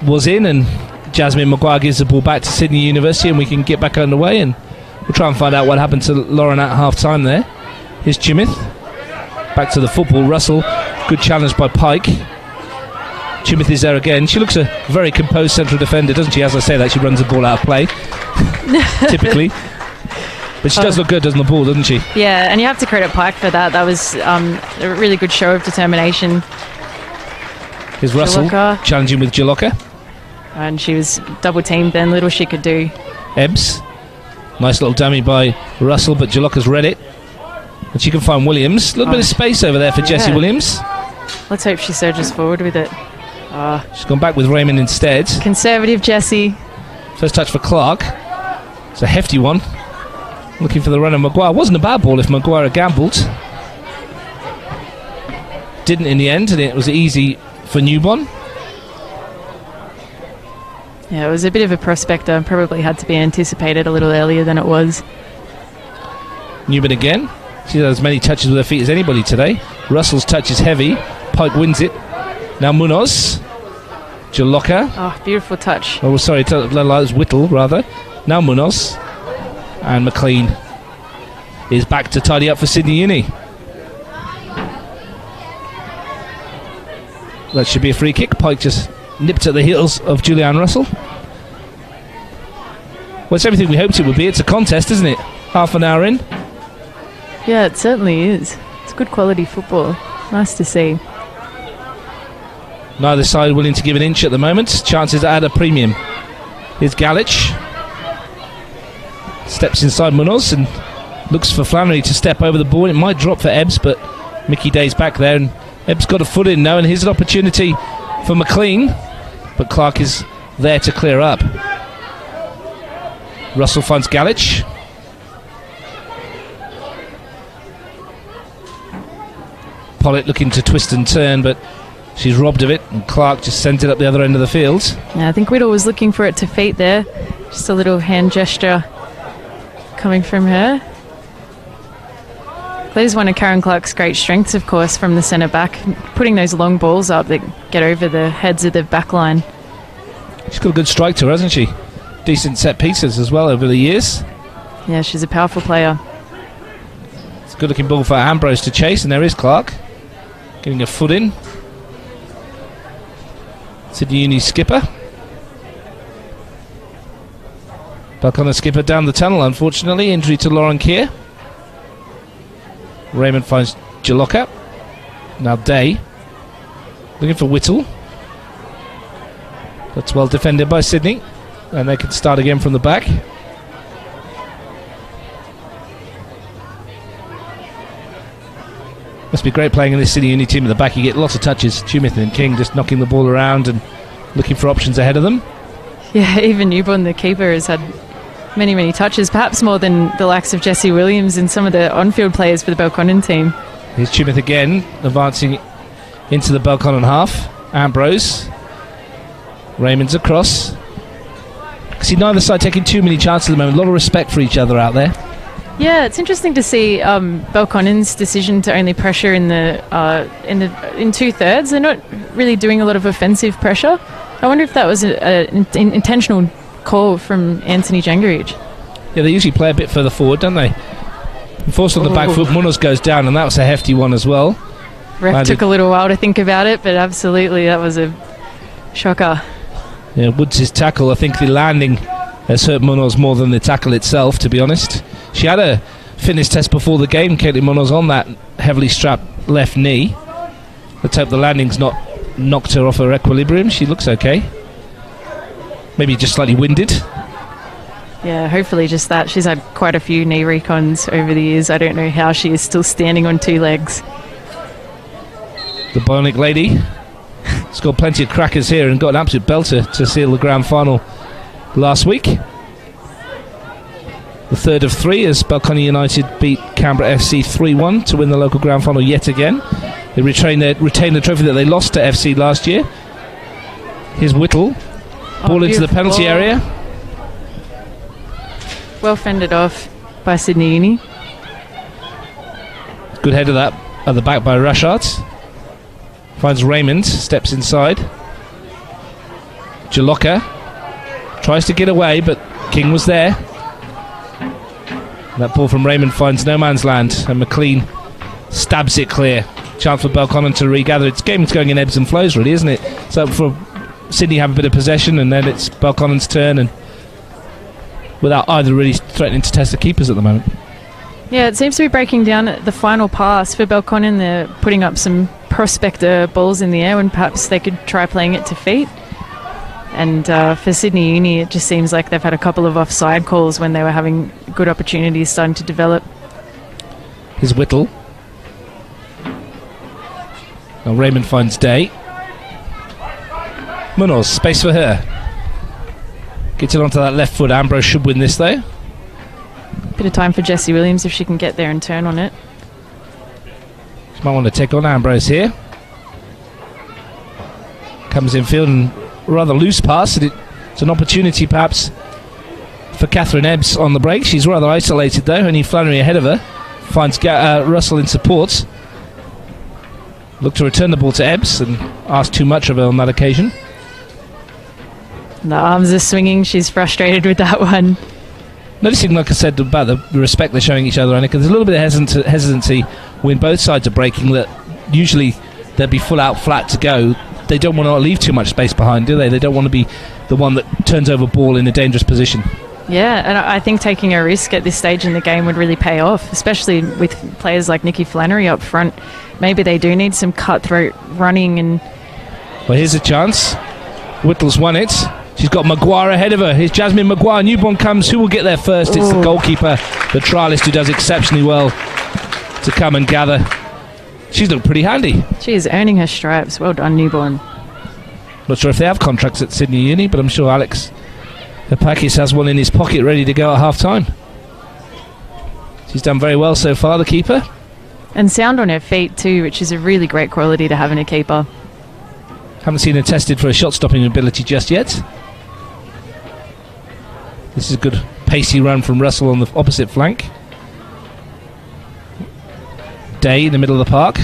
was in, and Jasmine Maguire gives the ball back to Sydney University, and we can get back underway, and we'll try and find out what happened to Lauren at half-time there. Here's Chimith. Back to the football. Russell. Good challenge by Pike. Chimith is there again. She looks a very composed central defender, doesn't she? As I say that, she runs the ball out of play, typically. But she does look good on the ball, doesn't she? Yeah, and you have to credit Pike for that. That was a really good show of determination. Here's Russell challenging with Jaloka. And she was double-teamed then. Little she could do. Ebbs. Nice little dummy by Russell, but Jaloka's read it. And she can find Williams. A little bit of space over there for Jessie Williams. Let's hope she surges forward with it. She's gone back with Raymond instead. Conservative Jessie. First touch for Clark. It's a hefty one. Looking for the run of Maguire. Wasn't a bad ball if Maguire had gambled. didn't in the end, and it was easy for Newbon. Yeah, it was a bit of a prospector. Probably had to be anticipated a little earlier than it was. Newbon again. She has as many touches with her feet as anybody today. Russell's touch is heavy. Pike wins it. Now Munoz. Jaloka. Oh, beautiful touch. Oh, sorry, it was Whittle, rather. Now Munoz. And McLean is back to tidy up for Sydney Uni. That should be a free kick. Pike just nipped at the heels of Julianne Russell. Well, it's everything we hoped it would be. It's a contest, isn't it? Half an hour in. Yeah, it certainly is. It's good quality football. Nice to see. Neither side willing to give an inch at the moment. Chances at a premium. Here's Galich. Steps inside Munoz and looks for Flannery to step over the ball. It might drop for Ebbs, but Mickey Day's back there, and Ebbs got a foot in now, and here's an opportunity for McLean, but Clark is there to clear up. Russell finds Galich. Pollitt looking to twist and turn, but she's robbed of it, and Clark just sends it up the other end of the field. Yeah, I think Whittle was looking for it to feet there. Just a little hand gesture coming from her. That is one of Karen Clark's great strengths, of course, from the centre back, putting those long balls up that get over the heads of the back line. She's got a good strike to her, hasn't she? Decent set pieces as well over the years. Yeah, she's a powerful player. It's a good looking ball for Ambrose to chase, and there is Clark getting a foot in. Sydney Uni skipper. Belconnen skipper down the tunnel, unfortunately. Injury to Lauren Keir. Raymond finds Jaloka. Now Day. Looking for Whittle. That's well defended by Sydney. And they can start again from the back. Must be great playing in this Sydney Uni team at the back. You get lots of touches. Tumith and King just knocking the ball around and looking for options ahead of them. Yeah, even Newborn, the keeper, has had many, many touches, perhaps more than the likes of Jesse Williams and some of the on-field players for the Belconnen team. Here's Tumith again, advancing into the Belconnen half. Ambrose. Raymond's across. See, neither side taking too many chances at the moment. A lot of respect for each other out there. Yeah, it's interesting to see Belconnen's decision to only pressure in 2/3. They're not really doing a lot of offensive pressure. I wonder if that was an intentional call from Anthony Jangarich. Yeah, they usually play a bit further forward, don't they? Forced on the back foot, Munoz goes down, and that was a hefty one as well. Ref took a little while to think about it, but absolutely, that was a shocker. Yeah, Woods' tackle, I think the landing has hurt Munoz more than the tackle itself, to be honest. She had a fitness test before the game, Caitlin Munoz, on that heavily strapped left knee. Let's hope the landing's not knocked her off her equilibrium. She looks okay. Maybe just slightly winded. Yeah, hopefully just that. She's had quite a few knee recons over the years. I don't know how she is still standing on two legs. The bionic lady scored plenty of crackers here and got an absolute belter to seal the grand final last week. The third of three as Belconnen United beat Canberra FC 3-1 to win the local grand final yet again. They retain the trophy that they lost to FC last year. Here's Whittle. Ball into the penalty area. Well fended off by Sydney Uni. Good head of that at the back by Rashard. Finds Raymond, steps inside. Jaloka tries to get away, but King was there. That ball from Raymond finds no man's land, and McLean stabs it clear. Chance for Belconnen to regather. Its game is going in ebbs and flows, really, isn't it? So for Sydney have a bit of possession, and then it's Belconnen's turn, and without either really threatening to test the keepers at the moment. Yeah, it seems to be breaking down at the final pass for Belconnen. They're putting up some prospector balls in the air when perhaps they could try playing it to feet. And for Sydney Uni, it just seems like they've had a couple of offside calls when they were having good opportunities starting to develop. Here's Whittle. Now Raymond finds Day. Munoz, space for her. Gets it onto that left foot. Ambrose should win this though. Bit of time for Jessie Williams if she can get there and turn on it. She might want to take on Ambrose here. Comes in field and rather loose pass. It's an opportunity perhaps for Catherine Ebbs on the break. She's rather isolated though, only Flannery ahead of her. Finds Russell in support. Look to return the ball to Ebbs and ask too much of her on that occasion. The arms are swinging. She's frustrated with that one. Noticing, like I said, about the respect they're showing each other, Annika, there's a little bit of hesitancy when both sides are breaking, that usually they'd be full out flat to go. They don't want to leave too much space behind, do they? They don't want to be the one that turns over ball in a dangerous position. Yeah, and I think taking a risk at this stage in the game would really pay off, especially with players like Nikki Flannery up front. Maybe they do need some cutthroat running. And well, here's a chance. Whittle's won it. She's got Maguire ahead of her. Here's Jasmine Maguire. Newborn comes. Who will get there first? It's the goalkeeper, the trialist, who does exceptionally well to come and gather. She's looked pretty handy. She is earning her stripes. Well done, Newborn. Not sure if they have contracts at Sydney Uni, but I'm sure Alex Hipakis has one in his pocket ready to go at half-time. She's done very well so far, the keeper. And sound on her feet too, which is a really great quality to have in a keeper. Haven't seen her tested for a shot-stopping ability just yet. This is a good pacey run from Russell on the opposite flank. Day in the middle of the park.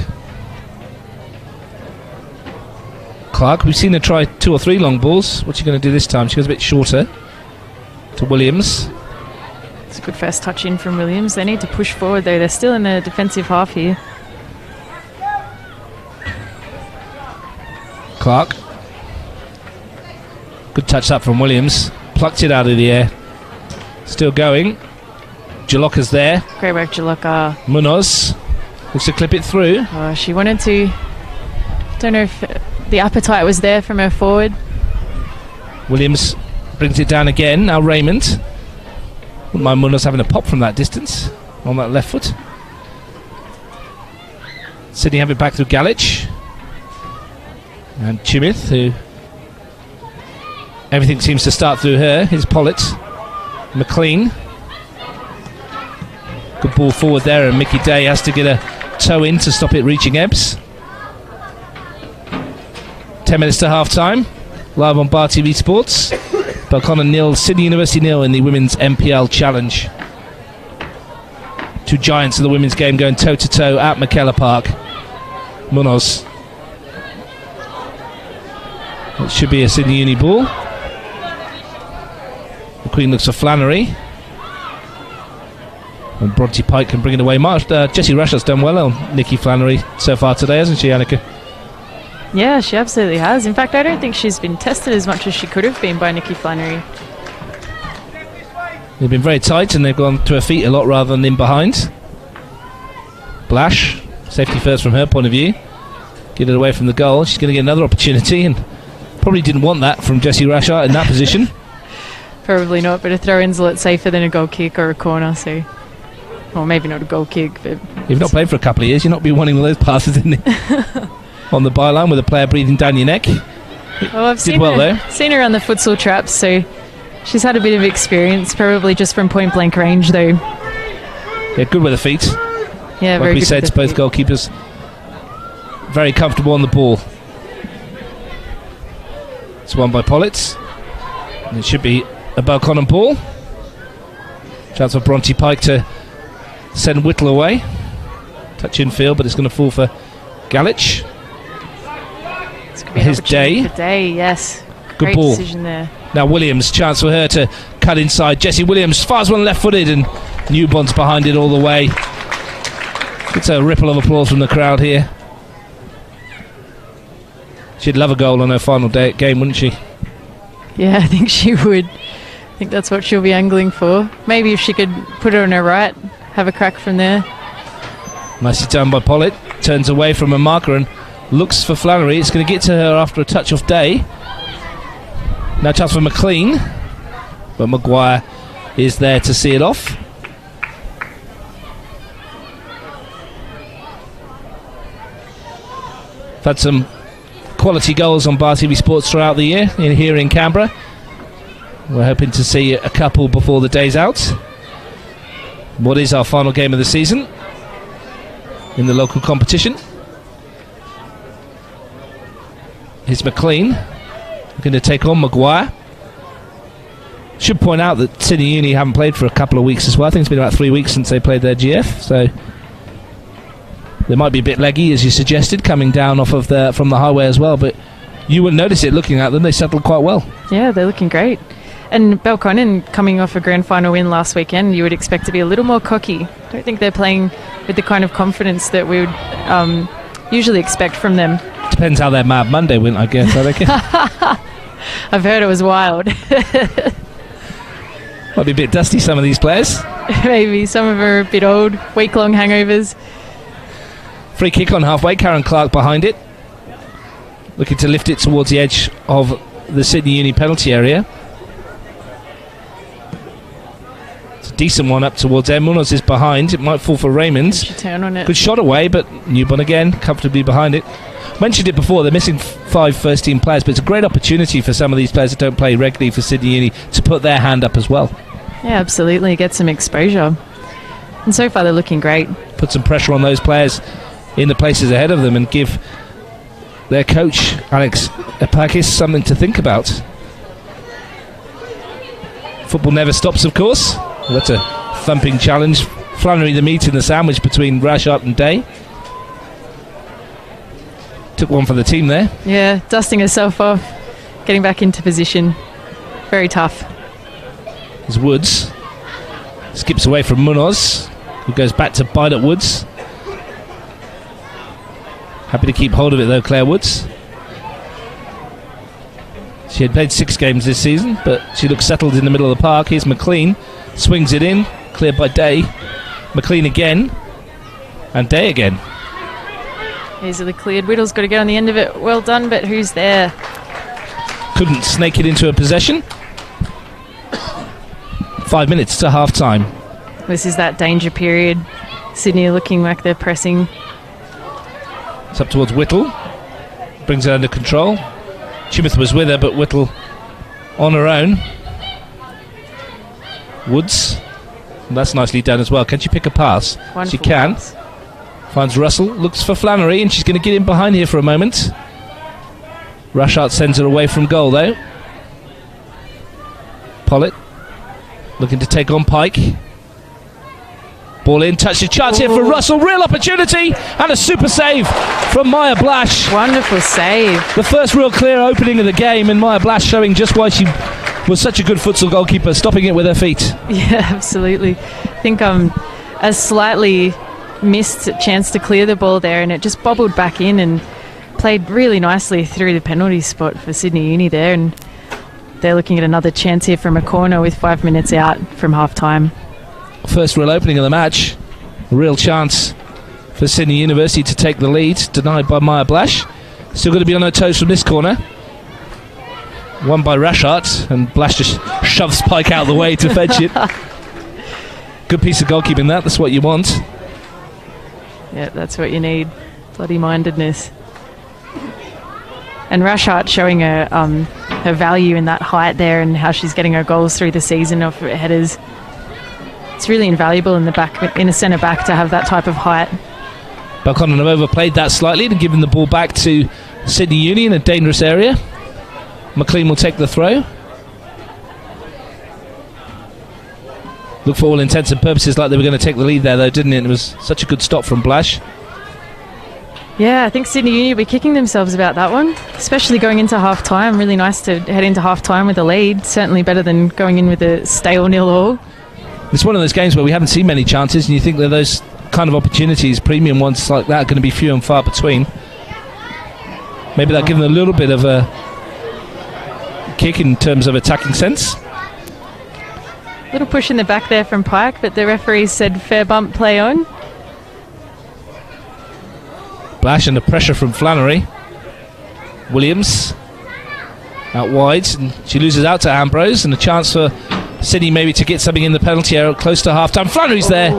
Clark, we've seen her try 2 or 3 long balls. What's she going to do this time? She goes a bit shorter to Williams. It's a good first touch in from Williams. They need to push forward though. They're still in the defensive half here. Clark. Good touch up from Williams. Plucked it out of the air. Still going. Jaloka's there. Great work, Jaloka. Munoz looks to clip it through. Oh, she wanted to. Don't know if the appetite was there from her forward. Williams brings it down again. Now Raymond. Wouldn't mind Munoz having a pop from that distance on that left foot. Sydney have it back through Galich. And Chimith, who everything seems to start through her. Here's Pollitt. McLean. Good ball forward there, and Mickey Day has to get a toe in to stop it reaching Ebbs. 10 minutes to half time. Live on Bar TV Sports. Belconnen nil, Sydney University nil in the Women's NPL Challenge. 2 giants of the women's game going toe to toe at McKellar Park. Munoz. It should be a Sydney Uni ball. The Queen looks for Flannery. And Bronte Pike can bring it away. Jessie Rush's done well on Nikki Flannery so far today, hasn't she, Annika? Yeah, she absolutely has. In fact, I don't think she's been tested as much as she could have been by Nikki Flannery. They've been very tight and they've gone to her feet a lot rather than in behind. Blash, safety first from her point of view. Get it away from the goal. She's going to get another opportunity, and probably didn't want that from Jessie Rashart in that position. Probably not, but a throw-in's a lot safer than a goal kick or a corner, so... Well, maybe not a goal kick, but... You've not played for a couple of years, you'll not be wanting those passes in the on the byline with a player breathing down your neck. Well, I've seen her on the futsal traps, so she's had a bit of experience, probably just from point-blank range, though. Yeah, good with the feet. Yeah, like very we good said, with the both feet. goalkeepers very comfortable on the ball. It's won by Pollitt. And it should be a Belconnen ball. Chance for Bronte Pike to send Whittle away. Touch in field, but it's going to fall for Galich. His Day. Day, yes. Good Great ball. decision there. Now Williams, chance for her to cut inside. Jessie Williams fires one left-footed, and Newbond's behind it all the way. It's a ripple of applause from the crowd here. She'd love a goal on her final day game, wouldn't she? Yeah, I think she would. I think that's what she'll be angling for. Maybe if she could put her on her right, have a crack from there. Nicely done by Pollitt. Turns away from a marker and looks for Flannery. It's going to get to her after a touch off Day. Now chance for McLean, but Maguire is there to see it off. We've had some quality goals on Bar TV Sports throughout the year here in Canberra. We're hoping to see a couple before the day's out. What is our final game of the season in the local competition? Here's McLean looking to take on Maguire. Should point out that Sydney Uni haven't played for a couple of weeks as well. I think it's been about 3 weeks since they played their GF, so they might be a bit leggy, as you suggested, coming down off of from the highway as well, but you wouldn't notice it looking at them. They settled quite well. Yeah, they're looking great. And Belconnen, coming off a grand final win last weekend, you would expect to be a little more cocky. I don't think they're playing with the kind of confidence that we would usually expect from them. Depends how their Mad Monday went, I guess. I reckon. I've heard it was wild. Might be a bit dusty, some of these players. Maybe. Some of them are a bit old. Week-long hangovers. Free kick on halfway. Karen Clark behind it. Looking to lift it towards the edge of the Sydney Uni penalty area. It's a decent one up towards there. Munoz is behind. It might fall for Raymond. Should turn on it. Good shot away, but Newborn again, comfortably behind it. Mentioned it before, they're missing 5 first-team players, but it's a great opportunity for some of these players that don't play regularly for Sydney Uni to put their hand up as well. Yeah, absolutely. Get some exposure. And so far they're looking great. Put some pressure on those players in the places ahead of them and give their coach, Alex Epakis, something to think about. Football never stops, of course. Well, that's a thumping challenge. Flannery the meat in the sandwich between Rashart and Day. Took one for the team there. Yeah, dusting herself off, getting back into position. Very tough. There's Woods. Skips away from Munoz, who goes back to bite at Woods. Happy to keep hold of it though, Claire Woods. She had played 6 games this season, but she looks settled in the middle of the park. Here's McLean. Swings it in. Cleared by Day. McLean again. And Day again. Easily cleared. Whittle's got to get on the end of it. Well done, but who's there? Couldn't snake it into a possession. 5 minutes to half time. This is that danger period. Sydney are looking like they're pressing. It's up towards Whittle. Brings it under control. Chimith was with her, but Whittle on her own. Woods. And that's nicely done as well. Can she pick a pass? Wonderful she can. pass. Finds Russell, looks for Flannery, and she's going to get in behind here for a moment. Rashart sends her away from goal, though. Pollitt looking to take on Pike. Ball in, touch the chance here for Russell. Real opportunity, and a super save from Maya Blash. Wonderful save. The first real clear opening of the game, and Maya Blash showing just why she was such a good futsal goalkeeper, stopping it with her feet. Yeah, absolutely. I think a slightly missed chance to clear the ball there, and it just bobbled back in and played really nicely through the penalty spot for Sydney Uni there, and they're looking at another chance here from a corner with 5 minutes out from half time. First real opening of the match. A real chance for Sydney University to take the lead, denied by Maya Blash. Still going to be on her toes from this corner. Won by Rashart, and Blash just shoves Pike out of the way to fetch it. Good piece of goalkeeping that's what you want. Yeah, that's what you need. Bloody mindedness. And Rashart showing her her value in that height there, and how she's getting her goals through the season off her headers. It's really invaluable in a centre back to have that type of height. Belconnen have overplayed that slightly and given the ball back to Sydney Uni in a dangerous area. McLean will take the throw. Looked for all intents and purposes like they were going to take the lead there, though, didn't it? It was such a good stop from Blash. Yeah, I think Sydney Uni will be kicking themselves about that one, especially going into half time. Really nice to head into half time with a lead. Certainly better than going in with a stale 0-0. It's one of those games where we haven't seen many chances, and you think that those kind of opportunities, premium ones like that, are going to be few and far between. Maybe that'll give them a little bit of a kick in terms of attacking sense. Little push in the back there from Pike, but the referee said fair bump, play on. Blash under pressure from Flannery. Williams out wide, and she loses out to Ambrose, and a chance for Sydney maybe to get something in the penalty area close to half time. Flannery's there,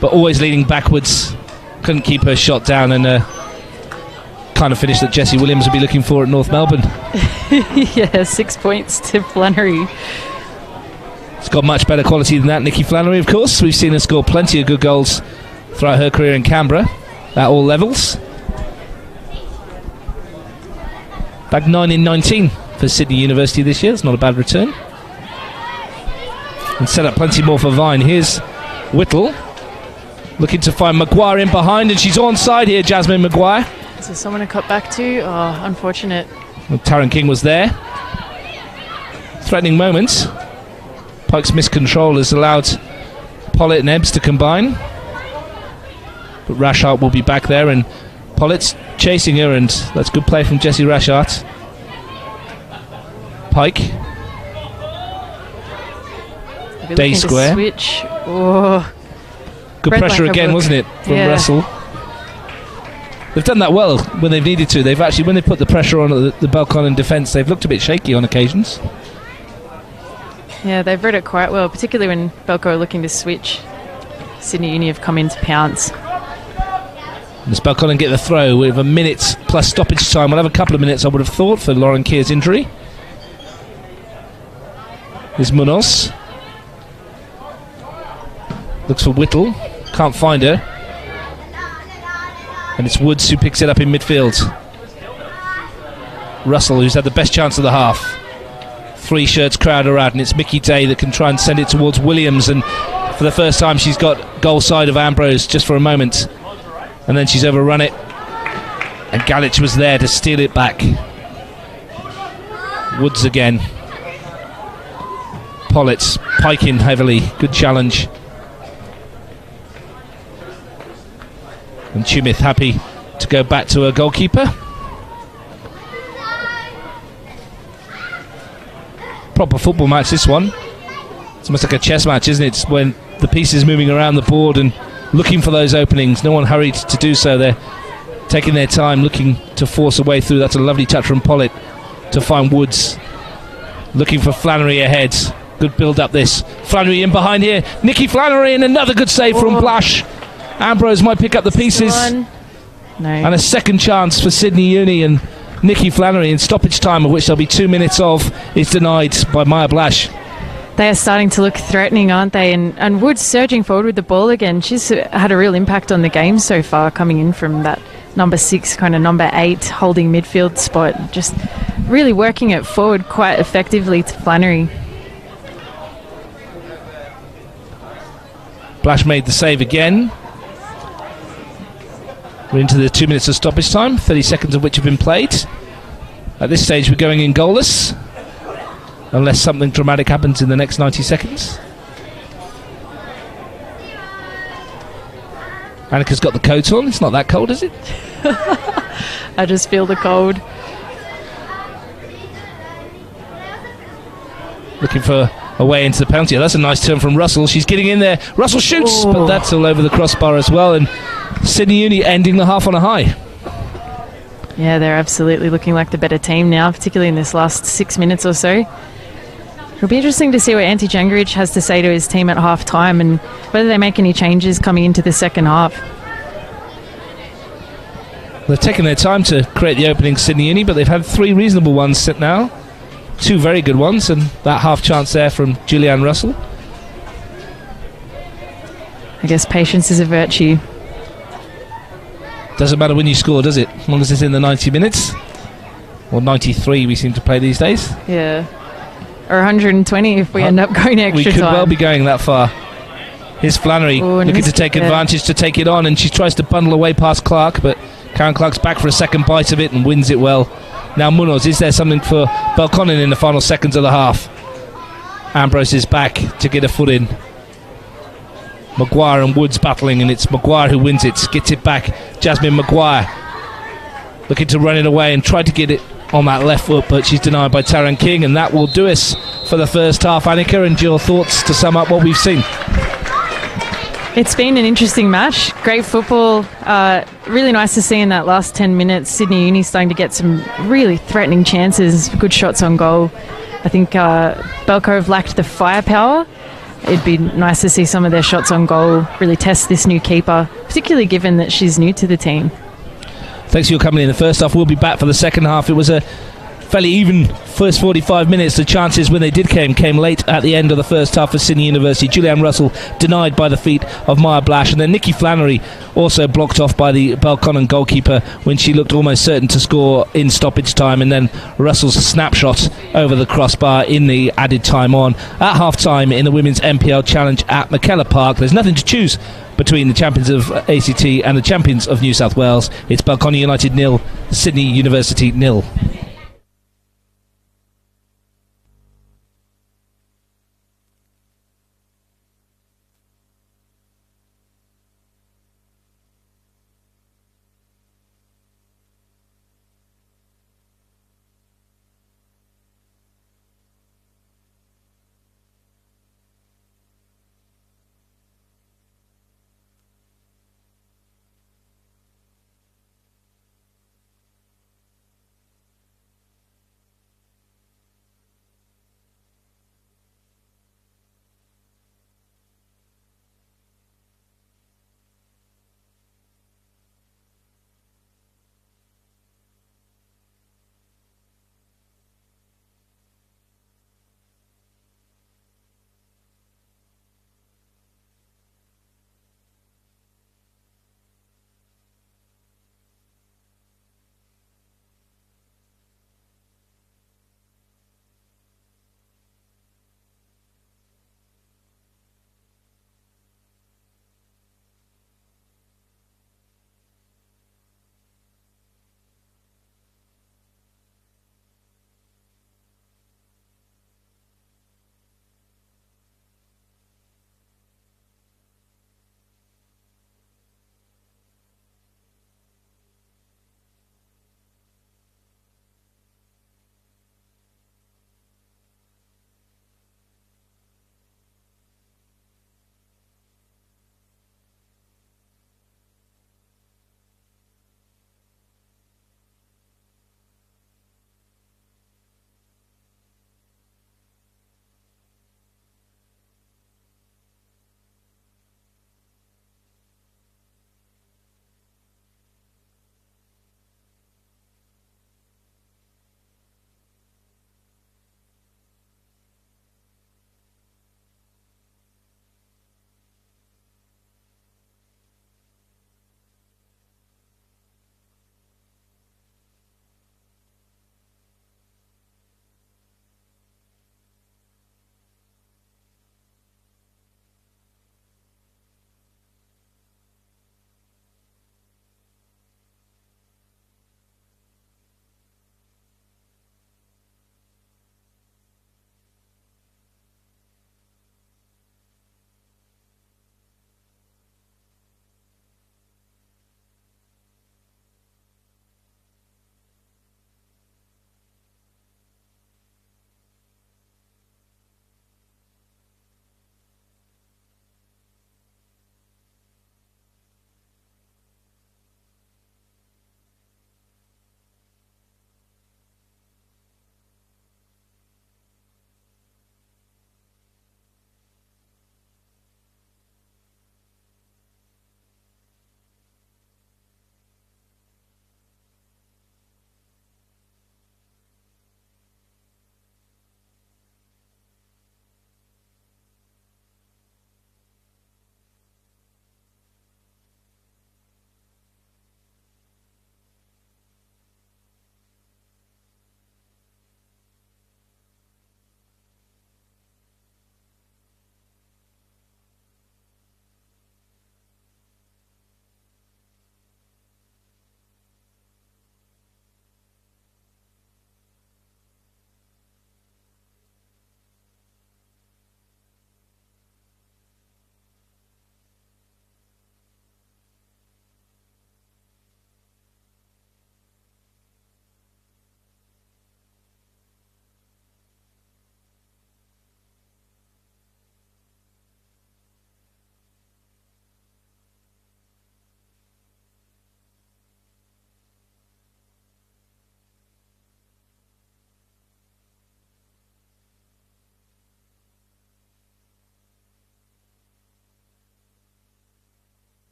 but always leaning backwards. Couldn't keep her shot down, and kind of finish that Jessie Williams would be looking for at North Melbourne. Yeah, 6 points to Flannery. It's got much better quality than that, Nikki Flannery, of course. We've seen her score plenty of good goals throughout her career in Canberra at all levels. Back 9 in 19 for Sydney University this year. It's not a bad return. And set up plenty more for Vine. Here's Whittle looking to find Maguire in behind, and she's onside here, Jasmine Maguire. Is there someone to cut back to? Oh, unfortunate. Well, Taryn King was there. Threatening moments. Pike's miscontrol has allowed Pollitt and Ebbs to combine. But Rashart will be back there, and Pollitt's chasing her, and that's good play from Jessie Rashart. Pike. Day square. Switch. Oh. Good Red pressure like again, wasn't it, from Russell? They've done that well when they've needed to. They've actually, when they put the pressure on the Belconnen defence, they've looked a bit shaky on occasions. Yeah, they've read it quite well, particularly when Belco are looking to switch. Sydney Uni have come in to pounce. Does Belconnen get the throw with a minute plus stoppage time? We'll have a couple of minutes, I would have thought, for Lauren Keir's injury. There's Munoz. Looks for Whittle. Can't find her. And it's Woods who picks it up in midfield. Russell, who's had the best chance of the half. Three shirts crowd are out, and it's Mickey Day that can try and send it towards Williams, and for the first time she's got goal side of Ambrose just for a moment, and then she's overrun it, and Galich was there to steal it back. Woods again. Pollitt's piking heavily. Good challenge. And Tumith happy to go back to her goalkeeper. Proper football match, this one. It's almost like a chess match, isn't it? It's when the pieces moving around the board and looking for those openings. No one hurried to do so. They're taking their time, looking to force a way through. That's a lovely touch from Pollitt to find Woods. Looking for Flannery ahead. Good build up this. Flannery in behind here. Nikki Flannery, and another good save from Blash. Ambrose might pick up the pieces. No. And a second chance for Sydney Uni, and Nikki Flannery in stoppage time, of which there'll be 2 minutes of, is denied by Maya Blash. They are starting to look threatening, aren't they? And Woods surging forward with the ball again. She's had a real impact on the game so far, coming in from that number 6, kind of number 8 holding midfield spot. Just really working it forward quite effectively to Flannery. Blash made the save again. We're into the 2 minutes of stoppage time, 30 seconds of which have been played. At this stage, we're going in goalless, unless something dramatic happens in the next 90 seconds. Annika's got the coat on. It's not that cold, is it? I just feel the cold. Looking for a way into the penalty. That's a nice turn from Russell. She's getting in there. Russell shoots, but that's all over the crossbar as well. And Sydney Uni ending the half on a high. Yeah, they're absolutely looking like the better team now, particularly in this last 6 minutes or so. It'll be interesting to see what Ante Jangarich has to say to his team at half time, and whether they make any changes coming into the second half. They've taken their time to create the opening, Sydney Uni, but they've had 3 reasonable ones sit now. 2 very good ones, and that half chance there from Julianne Russell. I guess patience is a virtue. Doesn't matter when you score, does it? As long as it's in the 90 minutes. Or 93 we seem to play these days. Yeah. Or 120 if we end up going extra time. We could well be going that far. Here's Flannery looking to take advantage, to take it on, and she tries to bundle away past Clark, but Karen Clark's back for a second bite of it and wins it well. Now Munoz, is there something for Belconnen in the final seconds of the half? Ambrose is back to get a foot in. Maguire and Woods battling, and it's Maguire who wins it, gets it back. Jasmine Maguire looking to run it away and try to get it on that left foot, but she's denied by Taryn King, and that will do us for the first half. Annika, and your thoughts to sum up what we've seen? It's been an interesting match. Great football. Really nice to see in that last 10 minutes. Sydney Uni starting to get some really threatening chances, good shots on goal. I think Belco have lacked the firepower. It'd be nice to see some of their shots on goal really test this new keeper, particularly given that she's new to the team. Thanks for your company in the first half. We'll be back for the second half. It was a fairly even first 45 minutes. The chances when they did came late at the end of the first half for Sydney University. Julianne Russell denied by the feet of Maya Blash, and then Nikki Flannery also blocked off by the Belconnen goalkeeper when she looked almost certain to score in stoppage time, and then Russell's snapshot over the crossbar in the added time on. At half time in the Women's NPL Challenge at McKellar Park, there's nothing to choose between the champions of ACT and the champions of New South Wales. It's Belconnen United 0, Sydney University 0.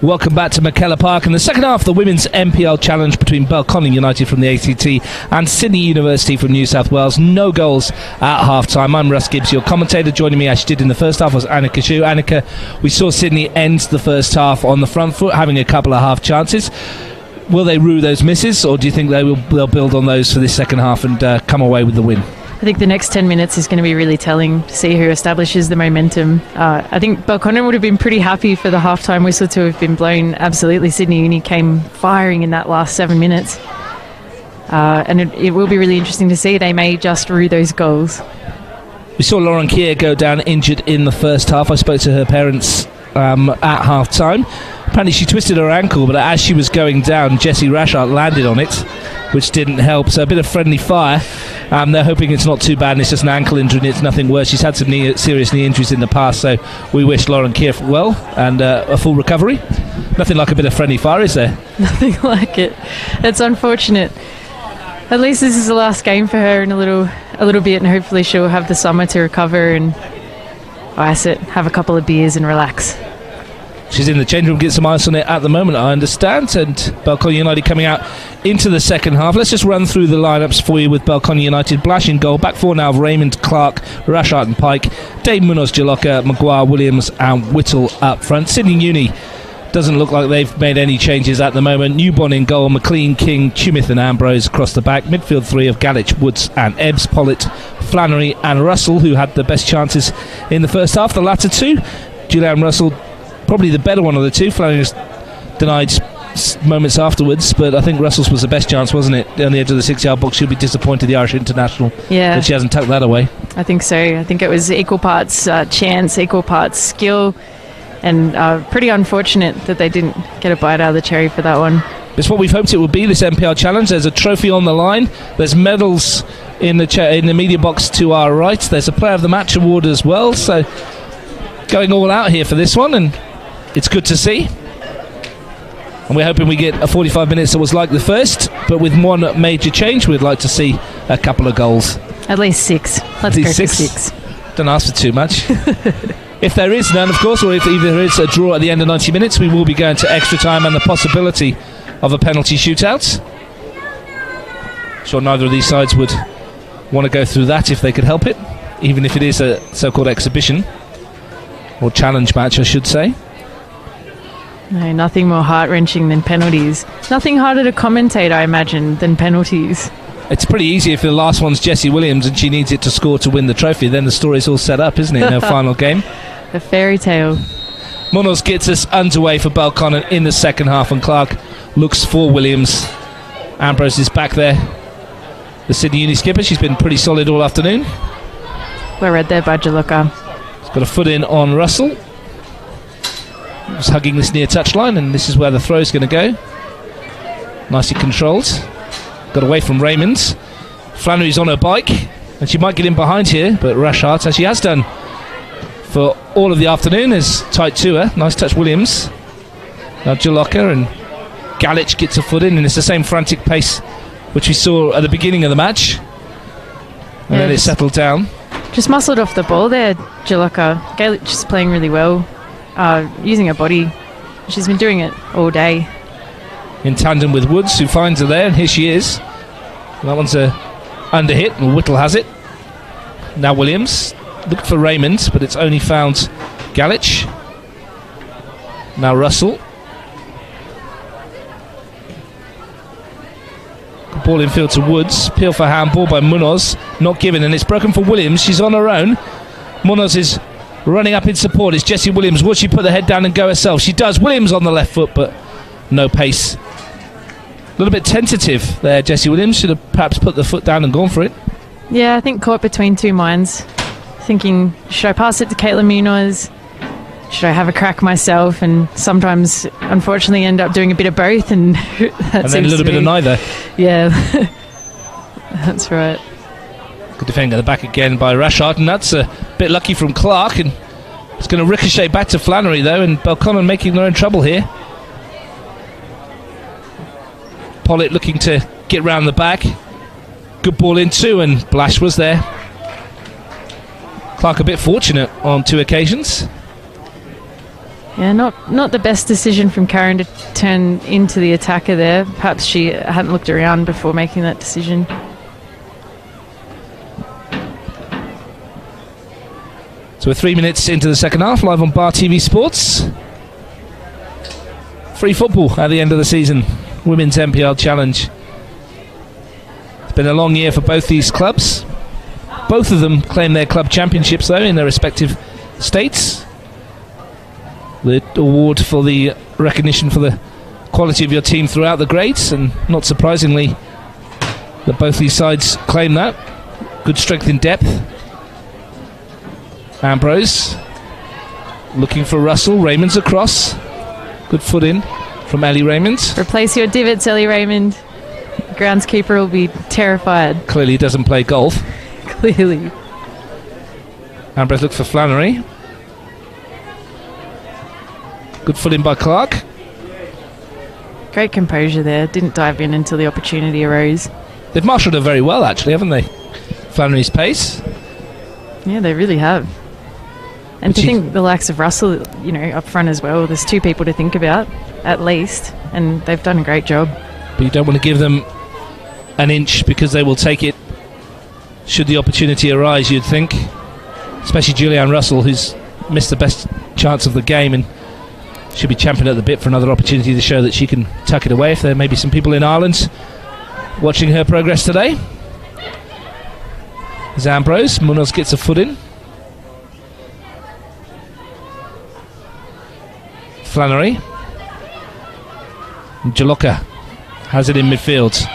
Welcome back to McKellar Park. In the second half, the women's NPL challenge between Belconnen United from the ACT and Sydney University from New South Wales. No goals at half-time. I'm Russ Gibbs, your commentator. Joining me, as she did in the first half, was Annika Shu. Annika, we saw Sydney end the first half on the front foot, having a couple of half chances. Will they rue those misses, or do you think they'll build on those for this second half and come away with the win? I think the next 10 minutes is going to be really telling to see who establishes the momentum. I think Belconnen would have been pretty happy for the halftime whistle to have been blown. Absolutely, Sydney Uni came firing in that last 7 minutes. And it will be really interesting to see. They may just rue those goals. We saw Lauren Keir go down injured in the first half. I spoke to her parents at half-time. Apparently she twisted her ankle, but as she was going down, Jessie Rashart landed on it, which didn't help. So a bit of friendly fire. They're hoping it's not too bad and it's just an ankle injury and it's nothing worse. She's had some serious knee injuries in the past, so we wish Lauren Keir well and a full recovery. Nothing like a bit of friendly fire, is there? Nothing like it. It's unfortunate. At least this is the last game for her in a little bit, and hopefully she'll have the summer to recover and ice it, have a couple of beers and relax. She's in the change room, get some ice on it at the moment, I understand. And Belconnen United coming out into the second half. Let's just run through the lineups for you with Belconnen United. Blash in goal, back four now of Raymond, Clark, Rashart and Pike, Dave Munoz, Jalocka, Maguire, Williams and Whittle up front. Sydney Uni doesn't look like they've made any changes at the moment. Newborn in goal, McLean, King, Tumith and Ambrose across the back. Midfield three of Galich, Woods and Ebbs, Pollitt, Flannery and Russell, who had the best chances in the first half. The latter two, Julian Russell, probably the better one of the two. Flannery's denied moments afterwards, but I think Russell's was the best chance, wasn't it? On the edge of the 6-yard box. She'll be disappointed, the Irish international, that she hasn't tucked that away. I think so. I think it was equal parts chance, equal parts skill, and pretty unfortunate that they didn't get a bite out of the cherry for that one. It's what we've hoped it would be, this NPL challenge. There's a trophy on the line. There's medals in the media box to our right. There's a player of the match award as well. So going all out here for this one, and it's good to see. And we're hoping we get a 45 minutes that was like the first, but with one major change. We'd like to see a couple of goals. At least six. Let's go for six. Don't ask for too much. If there is none, of course, or if there is a draw at the end of 90 minutes, we will be going to extra time and the possibility of a penalty shootout. Sure, neither of these sides would want to go through that if they could help it, even if it is a so-called exhibition or challenge match, I should say. No, nothing more heart-wrenching than penalties. Nothing harder to commentate, I imagine, than penalties. It's pretty easy if the last one's Jessie Williams and she needs it to score to win the trophy. Then the story's all set up, isn't it, in her final game? A fairy tale. Munoz gets us underway for Belconnen in the second half, and Clark looks for Williams. Ambrose is back there. The Sydney Uni skipper, she's been pretty solid all afternoon. We're read there by Jalocka. He's got a foot in on Russell. He's hugging this near touchline, and this is where the throw's going to go. Nicely controlled. Got away from Raymond. Flannery's on her bike, and she might get in behind here, but Rashart, as she has done for all of the afternoon, is tight to her. Nice touch, Williams. Now Jalocka, and Galich gets a foot in, and it's the same frantic pace which we saw at the beginning of the match. And then it settled down. Just muscled off the ball there, Jalocka. Galich is playing really well, using her body. She's been doing it all day. In tandem with Woods, who finds her there, and here she is. That one's a under hit, and Whittle has it. Now Williams looked for Raymond, but it's only found Galich. Now Russell. Good ball in field to Woods. Peel for handball by Munoz, not given, and it's broken for Williams. She's on her own. Munoz is running up in support. It's Jessie Williams. Will she put the head down and go herself? She does. Williams on the left foot, but no pace. A little bit tentative there, Jessie Williams. Should have perhaps put the foot down and gone for it. Yeah, I think caught between two minds. Thinking, should I pass it to Caitlin Munoz? Should I have a crack myself? And sometimes, unfortunately, end up doing a bit of both. And then a little bit of neither. Yeah, that's right. Good defending at the back again by Rashart, and that's a bit lucky from Clark. And it's going to ricochet back to Flannery, though, and Belconnen making their own trouble here. Pollitt looking to get round the back. Good ball in too, and Blash was there. Clark a bit fortunate on two occasions. Yeah, not the best decision from Karen to turn into the attacker there. Perhaps she hadn't looked around before making that decision. So we're 3 minutes into the second half, live on Bar TV Sports. Free football at the end of the season. Women's NPL Challenge. It's been a long year for both these clubs. Both of them claim their club championships, though, in their respective states. The award for the recognition for the quality of your team throughout the grades, and not surprisingly that both these sides claim that. Good strength in depth. Ambrose looking for Russell. Raymond's across. Good foot in from Ellie Raymond. Replace your divots, Ellie Raymond. Groundskeeper will be terrified. Clearly doesn't play golf. Clearly. Ambrose looks for Flannery. Good foot in by Clark. Great composure there. Didn't dive in until the opportunity arose. They've marshalled her very well, actually, haven't they? Flannery's pace. Yeah, they really have. And to think the likes of Russell, you know, up front as well, there's two people to think about, at least, and they've done a great job. But you don't want to give them an inch, because they will take it should the opportunity arise, you'd think. Especially Julianne Russell, who's missed the best chance of the game and should be champing at the bit for another opportunity to show that she can tuck it away, if there may be some people in Ireland watching her progress today. There's Ambrose. Munoz gets a foot in. Flannery. Jaloka has it in midfield.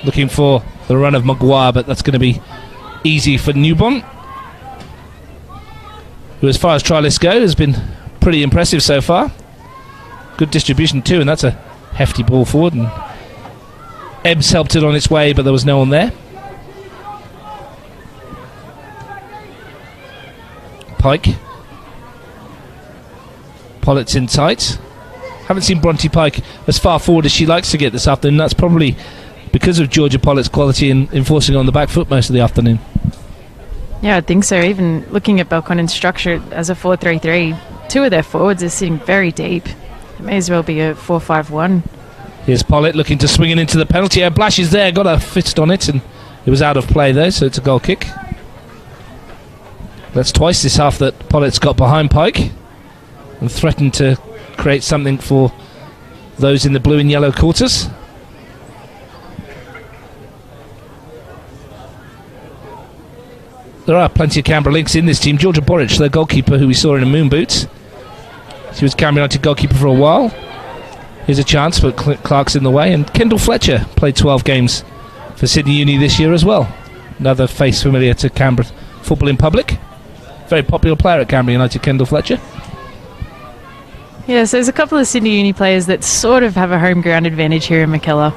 Looking for the run of Maguire, but that's going to be easy for Newbon, who, as far as trialists go, has been pretty impressive so far. Good distribution too, and that's a hefty ball forward, and Ebbs helped it on its way, but there was no one there. Pike. Pollitt's in tight. Haven't seen Bronte Pike as far forward as she likes to get this afternoon. That's probably because of Georgia Pollitt's quality in enforcing on the back foot most of the afternoon. Yeah, I think so. Even looking at Belconnen's structure as a 4-3-3, two of their forwards are sitting very deep. It may as well be a 4-5-1. Here's Pollitt looking to swing it into the penalty area. Blash is there, got a fist on it, and it was out of play though, so it's a goal kick. That's twice this half that Pollitt's got behind Pike and threatened to create something for those in the blue and yellow quarters. There are plenty of Canberra links in this team. Georgia Boric, their goalkeeper, who we saw in a moon boot. She was Canberra United goalkeeper for a while. Here's a chance, but Clark's in the way. And Kendall Fletcher played 12 games for Sydney Uni this year as well. Another face familiar to Canberra football in public. Very popular player at Canberra United, Kendall Fletcher. Yes, there's a couple of Sydney Uni players that sort of have a home ground advantage here in McKellar.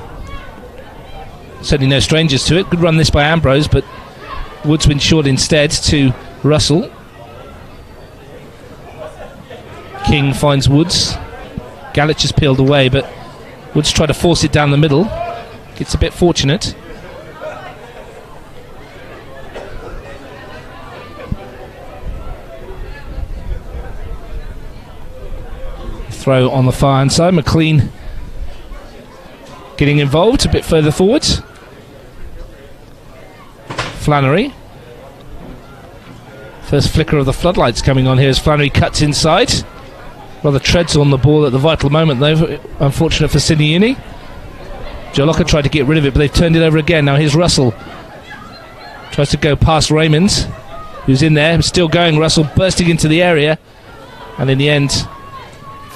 Certainly no strangers to it. Good run this by Ambrose, but Woods went short instead to Russell. King finds Woods. Galich has peeled away, but Woods tried to force it down the middle. Gets a bit fortunate. Throw on the far hand side. McLean getting involved a bit further forward. Flannery. First flicker of the floodlights coming on here as Flannery cuts inside. Rather treads on the ball at the vital moment though. Unfortunate for Sydney Uni. Jaloka tried to get rid of it, but they've turned it over again. Now here's Russell. Tries to go past Raymond, who's in there. Still going. Russell bursting into the area. And in the end,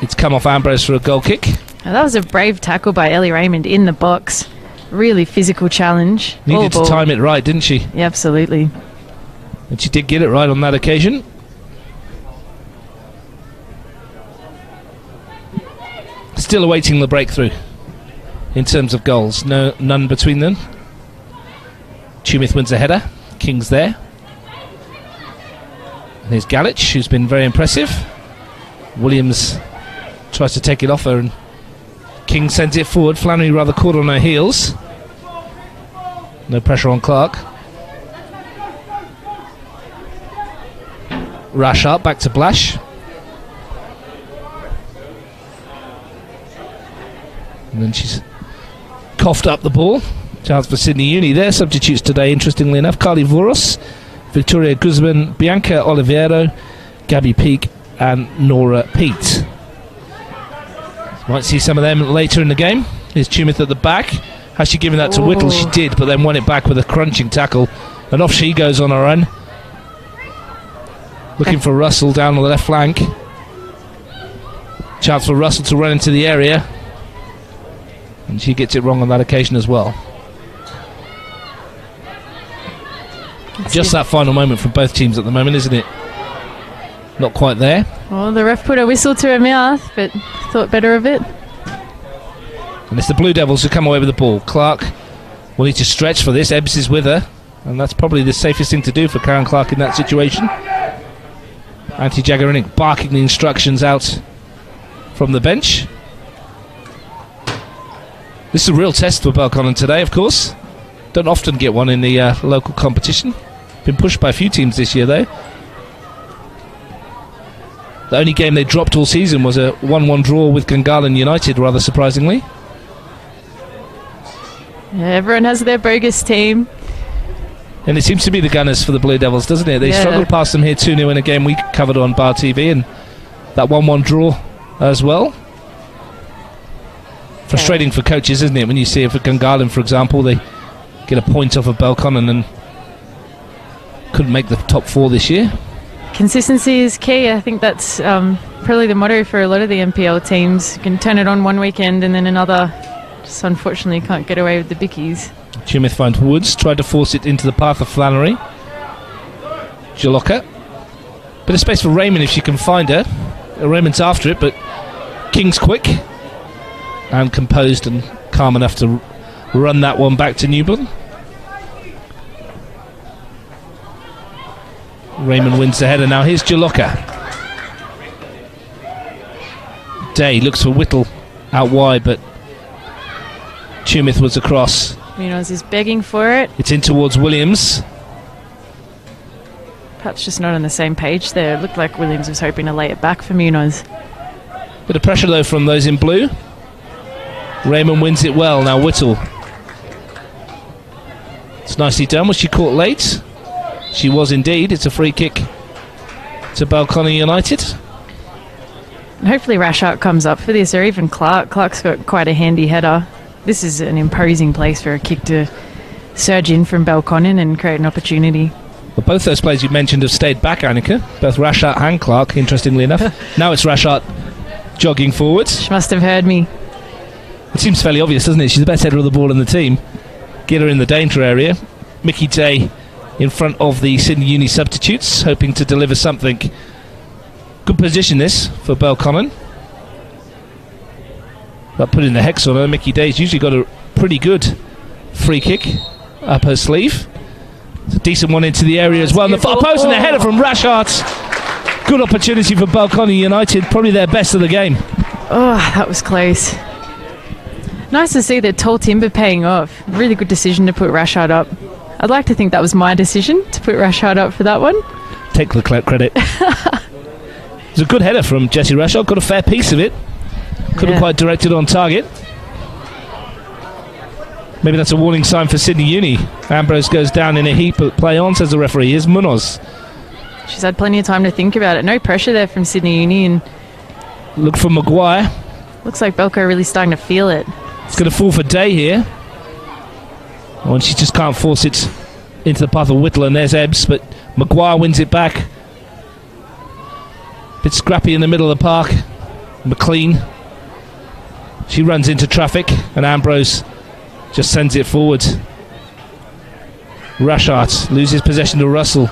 it's come off Ambrose for a goal kick. Now, that was a brave tackle by Ellie Raymond in the box. Really physical challenge. Needed to time it right, didn't she? Yeah, absolutely. And she did get it right on that occasion. Still awaiting the breakthrough in terms of goals. None between them. Tumith wins a header. King's there. And here's Galich, who's been very impressive. Williams tries to take it off her, and King sends it forward. Flannery rather caught on her heels. No pressure on Clark. Rash up, back to Blash. And then she's coughed up the ball. Chance for Sydney Uni. Their substitutes today, interestingly enough: Carly Voros, Victoria Guzman, Bianca Oliveiro, Gabby Peake and Nora Peet. Might see some of them later in the game. Here's Tumith at the back. Has she given that to Whittle? She did, but then won it back with a crunching tackle. And off she goes on her own. Looking for Russell down on the left flank. Chance for Russell to run into the area. And she gets it wrong on that occasion as well. Just that final moment from both teams at the moment, isn't it? Not quite there. Well, the ref put a whistle to her mouth, but thought better of it. And it's the Blue Devils who come away with the ball. Clark will need to stretch for this. Ebbs is with her, and that's probably the safest thing to do for Karen Clark in that situation. Auntie Jagarinic barking the instructions out from the bench. This is a real test for Belconnen today, of course. Don't often get one in the local competition. Been pushed by a few teams this year, though. The only game they dropped all season was a 1-1 draw with Gungahlin United, rather surprisingly. Yeah, everyone has their bogus team. And it seems to be the Gunners for the Blue Devils, doesn't it? They struggled past them here 2-0 in a game we covered on Bar TV, and that 1-1 draw as well. Frustrating for coaches, isn't it, when you see it for Gungahlin, for example, they get a point off of Belconnen and couldn't make the top 4 this year. Consistency is key. I think that's probably the motto for a lot of the NPL teams. You can turn it on one weekend and then another. Just unfortunately can't get away with the bickies. Tumith finds Woods, tried to force it into the path of Flannery. Jaloka. Bit of space for Raymond if she can find her. Raymond's after it, but King's quick and composed and calm enough to run that one back to Newburn. Raymond wins the header now. Here's Jaloka. Day looks for Whittle out wide, but Tumith was across. Munoz is begging for it. It's in towards Williams. Perhaps just not on the same page there. It looked like Williams was hoping to lay it back for Munoz. Bit of pressure though from those in blue. Raymond wins it well. Now Whittle. It's nicely done. Was she caught late? She was indeed. It's a free kick to Belconnen United. And hopefully Rashart comes up for this, or even Clark. Clark's got quite a handy header. This is an imposing place for a kick to surge in from Belconnen and create an opportunity. Well, both those players you mentioned have stayed back, Annika. Both Rashart and Clark, interestingly enough. Now it's Rashart jogging forwards. She must have heard me. It seems fairly obvious, doesn't it? She's the best header of the ball in the team. Get her in the danger area. Mickey Day in front of the Sydney Uni substitutes, hoping to deliver something. Good position this for Belconnen. But putting the hex on her, Mickey Day's usually got a pretty good free kick up her sleeve. It's a decent one into the area as well. And the far post and the header from Rashart. Good opportunity for Belconnen United, probably their best of the game. Oh, that was close. Nice to see the tall timber paying off. Really good decision to put Rashart up. I'd like to think that was my decision to put Rashart up for that one. Take the credit. It was a good header from Jessie Rashart. Got a fair piece of it. Couldn't quite direct it on target. Maybe that's a warning sign for Sydney Uni. Ambrose goes down in a heap, but play on, says the referee. Here's Munoz. She's had plenty of time to think about it. No pressure there from Sydney Uni. And look for Maguire. Looks like Belco really starting to feel it. It's going to fall for Day here. Oh, and she just can't force it into the path of Whittle, and there's Ebbs, but Maguire wins it back. Bit scrappy in the middle of the park. McLean. She runs into traffic, and Ambrose just sends it forward. Rashart loses possession to Russell.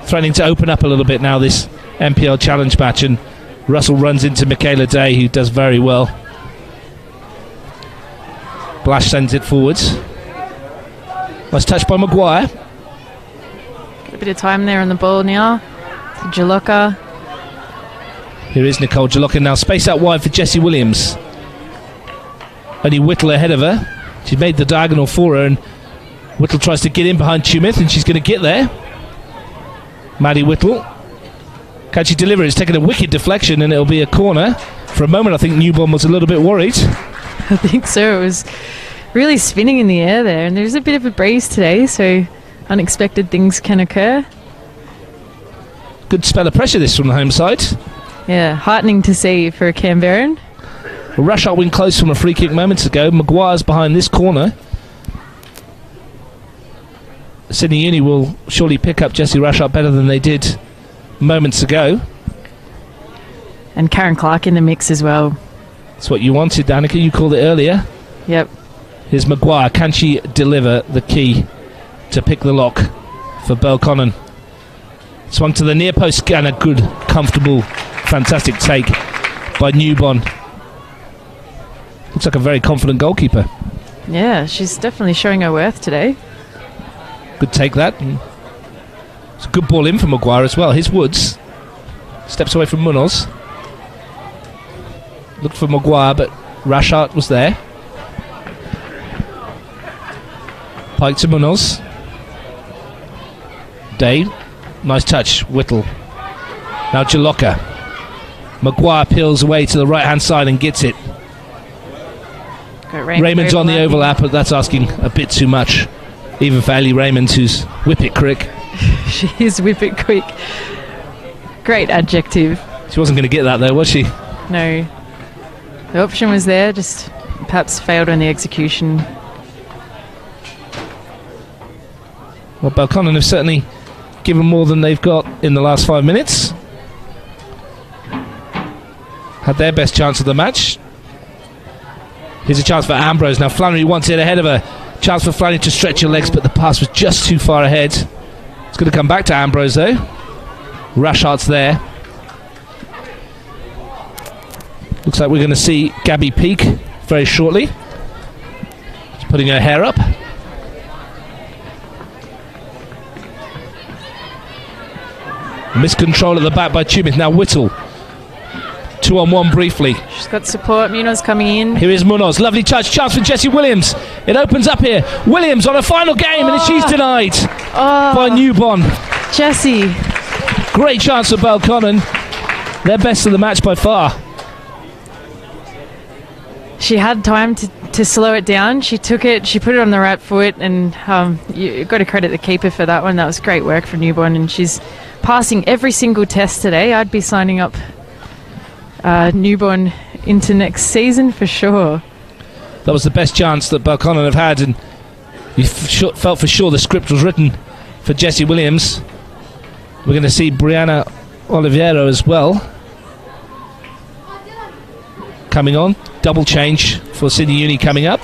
Threatening to open up a little bit now, this NPL challenge match, and Russell runs into Michaela Day, who does very well. Blash sends it forwards. Nice touch by Maguire. A bit of time there on the ball now. Jaloka. Here is Nicole Jaloka now. Space out wide for Jessie Williams. Only Whittle ahead of her. She made the diagonal for her, and Whittle tries to get in behind Tumith, and she's going to get there. Maddie Whittle. Can she deliver? It's taken a wicked deflection, and it'll be a corner For a moment, I think Newborn was a little bit worried. I think so. It was really spinning in the air there, and there's a bit of a breeze today, so unexpected things can occur. Good spell of pressure this from the home side. Yeah, heartening to see for Canberra. Rushart went close from a free kick moments ago. Maguire's behind this corner. Sydney Uni will surely pick up Jesse Rushart better than they did moments ago. And Karen Clark in the mix as well. That's what you wanted, Danica. You called it earlier. Yep. Here's Maguire. Can she deliver the key to pick the lock for Belconnen? Swung to the near post and a good, comfortable, fantastic take by Newborn. Looks like a very confident goalkeeper. Yeah, she's definitely showing her worth today. Good take that. It's a good ball in for Maguire as well. Here's Woods. Steps away from Munoz. Looked for Maguire, but Rushart was there. Pike to Munoz. Day. Nice touch. Whittle. Now Jaloka. Maguire peels away to the right-hand side and gets it. Raymond's on the overlap, but that's asking a bit too much. Even for Ellie Raymond, who's whip it quick. She is whip it quick. Great adjective. She wasn't going to get that though, was she? No. The option was there, just perhaps failed on the execution. Well, Belconnen have certainly given more than they've got in the last 5 minutes. Had their best chance of the match. Here's a chance for Ambrose. Now Flannery wants it ahead of her. Chance for Flannery to stretch her legs, but the pass was just too far ahead. It's going to come back to Ambrose though. Rushart's there. Looks like we're going to see Gabby Peak very shortly. She's putting her hair up. Miscontrol at the back by Tumith. Now Whittle. 2-on-1 briefly. She's got support. Munoz coming in. Here is Munoz. Lovely touch. Chance for Jessie Williams. It opens up here. Williams on a final game, and she's denied by Newborn. Jessie. Great chance for Belconnen. Their best of the match by far. She had time to slow it down. She took it. She put it on the right foot, and you've got to credit the keeper for that one. That was great work from Newborn, and she's passing every single test today. I'd be signing up Newborn into next season for sure. That was the best chance that Belconnen have had, and you felt for sure the script was written for Jessie Williams. We're going to see Brianna Oliveira as well coming on. Double change for Sydney Uni coming up.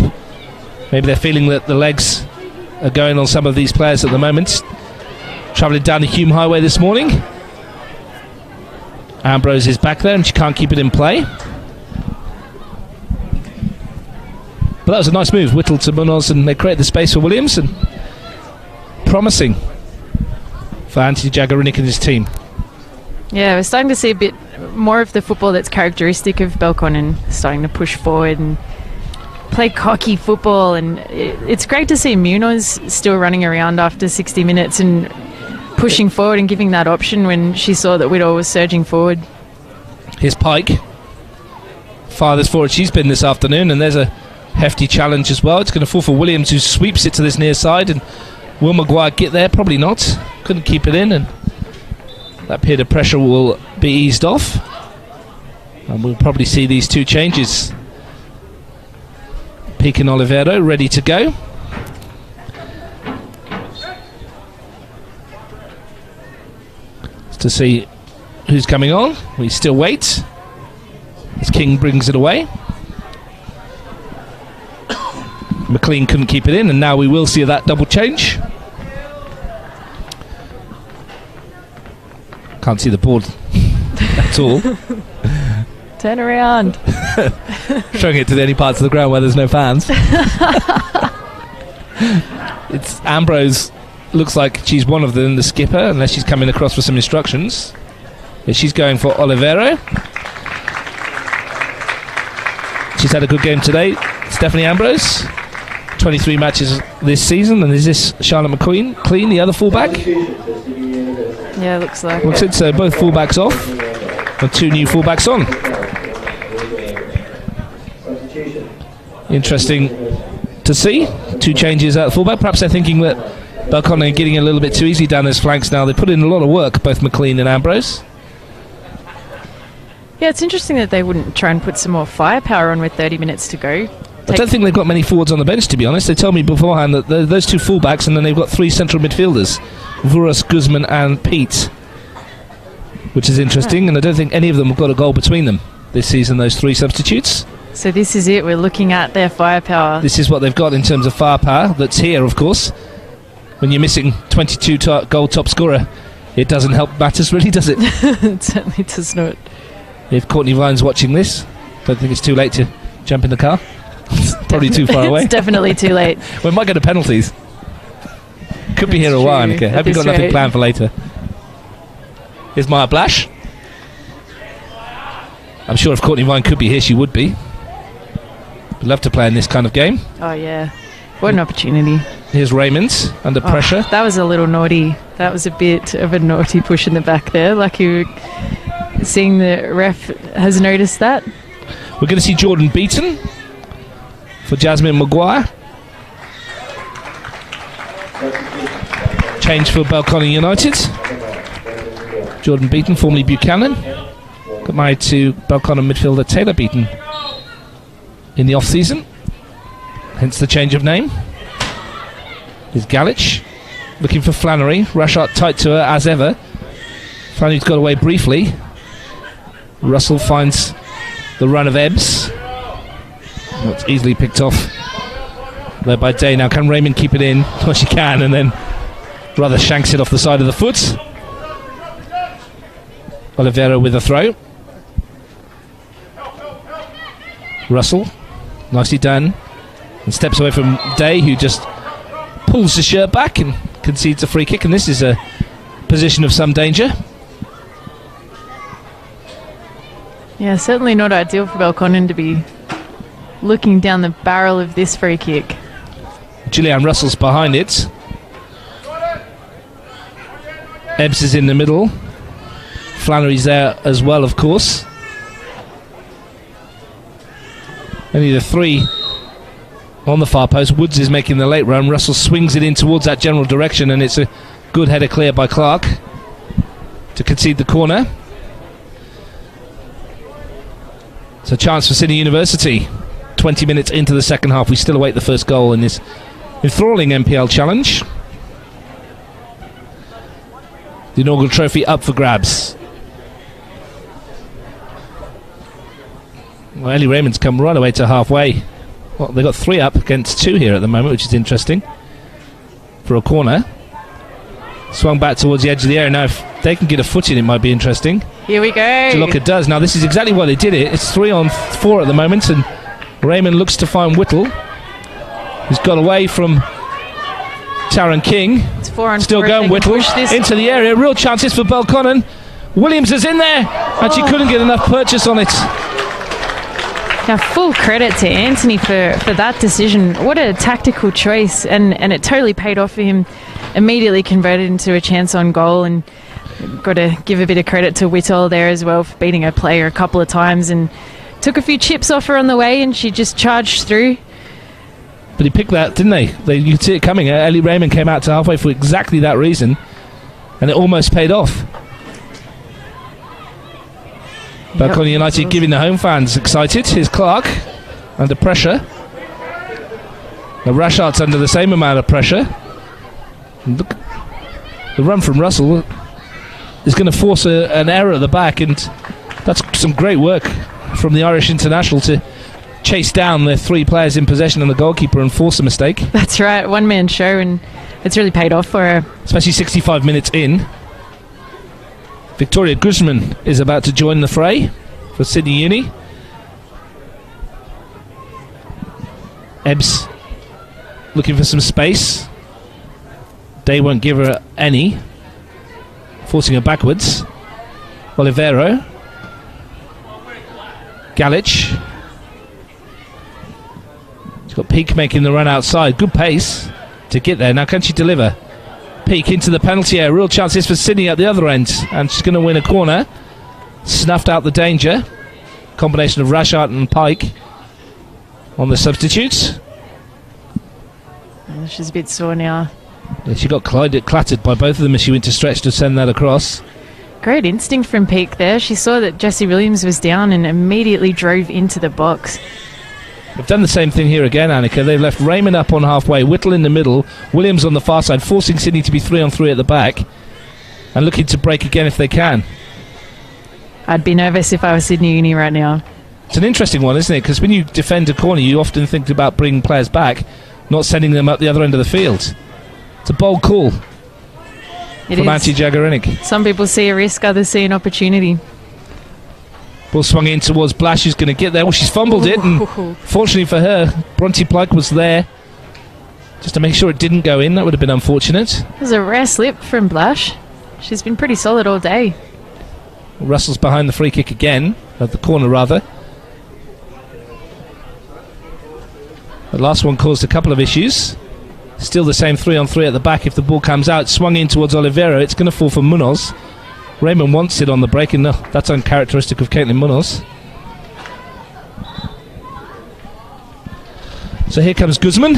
Maybe they're feeling that the legs are going on some of these players at the moment. Travelling down the Hume Highway this morning. Ambrose is back there and she can't keep it in play. But that was a nice move. Whittle to Munoz, and they create the space for Williams, and promising for Anthony Jagarinik and his team. Yeah, we're starting to see a bit more of the football that's characteristic of Belconnen, starting to push forward and play cocky football, and it's great to see Munoz still running around after 60 minutes and pushing forward and giving that option when she saw that Whittle was surging forward. Here's Pike. Farthest forward she's been this afternoon, and there's a hefty challenge as well. It's going to fall for Williams, who sweeps it to this near side, and will Maguire get there? Probably not. Couldn't keep it in, and that period of pressure will be eased off, and we'll probably see these two changes. Peak and Oliveira ready to go. To see who's coming on. We still wait as King brings it away. McLean couldn't keep it in, and now we will see that double change. Can't see the board at all. Turn around. Showing it to any parts of the ground where there's no fans. It's Ambrose. Looks like she's one of them, the skipper, unless she's coming across for some instructions. Yeah, she's going for Oliveira. She's had a good game today. Stephanie Ambrose. 23 matches this season, and is this Charlotte McQueen clean, the other fullback? Yeah, looks like it. So both fullbacks off, and two new fullbacks on. Interesting to see. 2 changes at fullback. Perhaps they're thinking that Belconnen are getting a little bit too easy down those flanks now. They put in a lot of work, both McLean and Ambrose. Yeah, it's interesting that they wouldn't try and put some more firepower on with 30 minutes to go. I don't think they've got many forwards on the bench, to be honest. They told me beforehand that those 2 fullbacks, and then they've got 3 central midfielders, Vuras, Guzman and Pete, which is interesting, and I don't think any of them have got a goal between them this season, those 3 substitutes. So this is it. We're looking at their firepower. This is what they've got in terms of firepower. That's here, of course. When you're missing 22 goal top scorer, it doesn't help matters, really, does it? It certainly does not. If Courtney Vine's watching this, don't think it's too late to jump in the car. Probably too far away. It's definitely too late. We might go to penalties. Could be here a while, Annika. Have you got nothing planned for later? Here's Maya Blash. I'm sure if Courtney Vine could be here, she would be. Would love to play in this kind of game. Oh, yeah. What an opportunity. Here's Raymond under pressure. That was a little naughty. That was a bit of a naughty push in the back there. Lucky seeing the ref has noticed that. We're going to see Jordan Beaton for Jasmine Maguire. Change for Belconnen United. Jordan Beaton, formerly Buchanan, got married to Belconnen midfielder Taylor Beaton in the off-season, hence the change of name. Is Galich looking for Flannery. Rashart tight to her as ever. Flannery's got away briefly. Russell finds the run of Ebbs. That's easily picked off there by Day. Now can Raymond keep it in? Well, she can, and then rather shanks it off the side of the foot. Oliveira with a throw. Russell, nicely done, and steps away from Day, who just pulls the shirt back and concedes a free kick, and this is a position of some danger. Yeah, certainly not ideal for Belconnen to be looking down the barrel of this free kick. Julianne Russell's behind it. Ebbs is in the middle. Flannery's there as well, of course. Only the 3 on the far post. Woods is making the late run. Russell swings it in towards that general direction, and it's a good header clear by Clark to concede the corner. It's a chance for Sydney University. 20 minutes into the second half. We still await the first goal in this enthralling NPL challenge. The inaugural trophy up for grabs. Well, Ellie Raymond's come right away to halfway. Well, they've got 3 up against 2 here at the moment, which is interesting. For a corner. Swung back towards the edge of the area. Now, if they can get a foot in, it might be interesting. Here we go. Jalocka does. Now, this is exactly why they did it. It's 3 on 4 at the moment, and Raymond looks to find Whittle, who's got away from Taryn King. It's 4 on 4. Still going, Whittle into the area. Real chances for Belconnen. Williams is in there, and she couldn't get enough purchase on it. Now, full credit to Anthony for that decision. What a tactical choice, and it totally paid off for him. Immediately converted into a chance on goal, and got to give a bit of credit to Whittle there as well for beating her player a couple of times, and took a few chips off her on the way, and she just charged through. But he picked that, didn't they? You could see it coming. Ellie Raymond came out to halfway for exactly that reason, and it almost paid off. Belconnen United awesome. Giving the home fans excited. Here's Clark under pressure. Now Rashart's under the same amount of pressure. And look, the run from Russell is going to force an error at the back, and that's some great work from the Irish international to chase down the 3 players in possession and the goalkeeper and force a mistake. That's right, one-man show, and it's really paid off for her. Especially 65 minutes in. Victoria Guzman is about to join the fray for Sydney Uni. Ebbs looking for some space. Day won't give her any, forcing her backwards. Olivero. Galich. She's got Peak making the run outside. Good pace to get there. Now can she deliver? Peak into the penalty area. Real chances for Sydney at the other end, and she's going to win a corner. Snuffed out the danger. Combination of Rashart and Pike. on the substitutes. She's a bit sore now. Yeah, she got clattered by both of them as she went to stretch to send that across. Great instinct from Peak there. She saw that Jessie Williams was down and immediately drove into the box. They've done the same thing here again, Annika. They've left Raymond up on halfway, Whittle in the middle, Williams on the far side, forcing Sydney to be 3-on-3 at the back, and looking to break again if they can. I'd be nervous if I was Sydney Uni right now. It's an interesting one, isn't it? Because when you defend a corner, you often think about bringing players back, not sending them up the other end of the field. It's a bold call from Antti Jagarinik. Some people see a risk, others see an opportunity. Ball swung in towards Blash, who's going to get there. Well, she's fumbled it, and fortunately for her, Bronte Pike was there just to make sure it didn't go in. That would have been unfortunate. It was a rare slip from Blash. She's been pretty solid all day. Russell's behind the free kick again, at the corner rather. The last one caused a couple of issues. Still the same 3-on-3 at the back. If the ball comes out, swung in towards Oliveira, it's going to fall for Munoz. Raymond wants it on the break, and that's uncharacteristic of Caitlin Munoz. So here comes Guzman,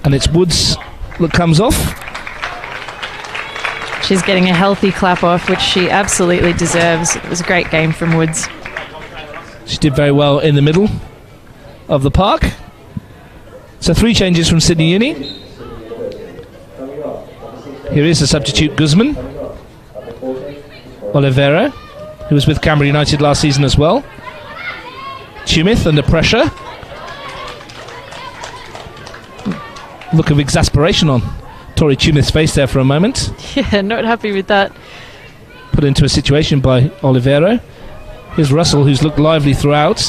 and it's Woods that comes off. She's getting a healthy clap off, which she absolutely deserves. It was a great game from Woods. She did very well in the middle of the park. So 3 changes from Sydney Uni. Here is the substitute Guzman. Oliveira, who was with Canberra United last season as well. Tumith under pressure. Look of exasperation on Tori Tumith's face there for a moment. Yeah, not happy with that. Put into a situation by Oliveira. Here's Russell, who's looked lively throughout.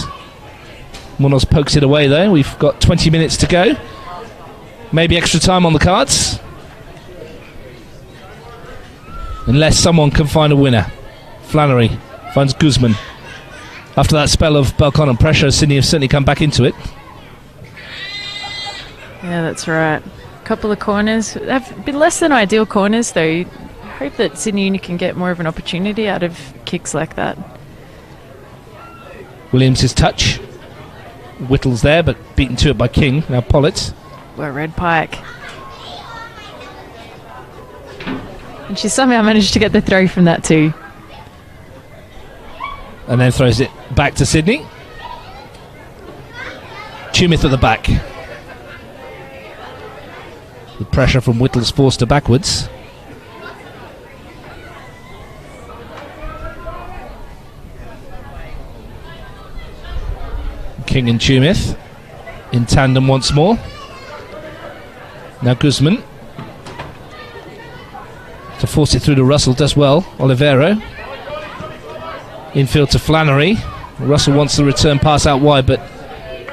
Munoz pokes it away though. We've got 20 minutes to go. Maybe extra time on the cards. Unless someone can find a winner. Flannery finds Guzman. After that spell of Belconnen pressure, Sydney have certainly come back into it. Yeah, that's right. A couple of corners. They've been less than ideal corners though. Hope that Sydney Uni can get more of an opportunity out of kicks like that. Williams' touch. Whittle's there, but beaten to it by King. Now Pollitt. Well, Red Pike. And she somehow managed to get the throw from that too. And then throws it back to Sydney. Tumith at the back. The pressure from Whittle's forced her backwards. King and Tumith in tandem once more. Now Guzman to force it through to Russell, does well. Oliveira infield to Flannery. Russell wants the return pass out wide, but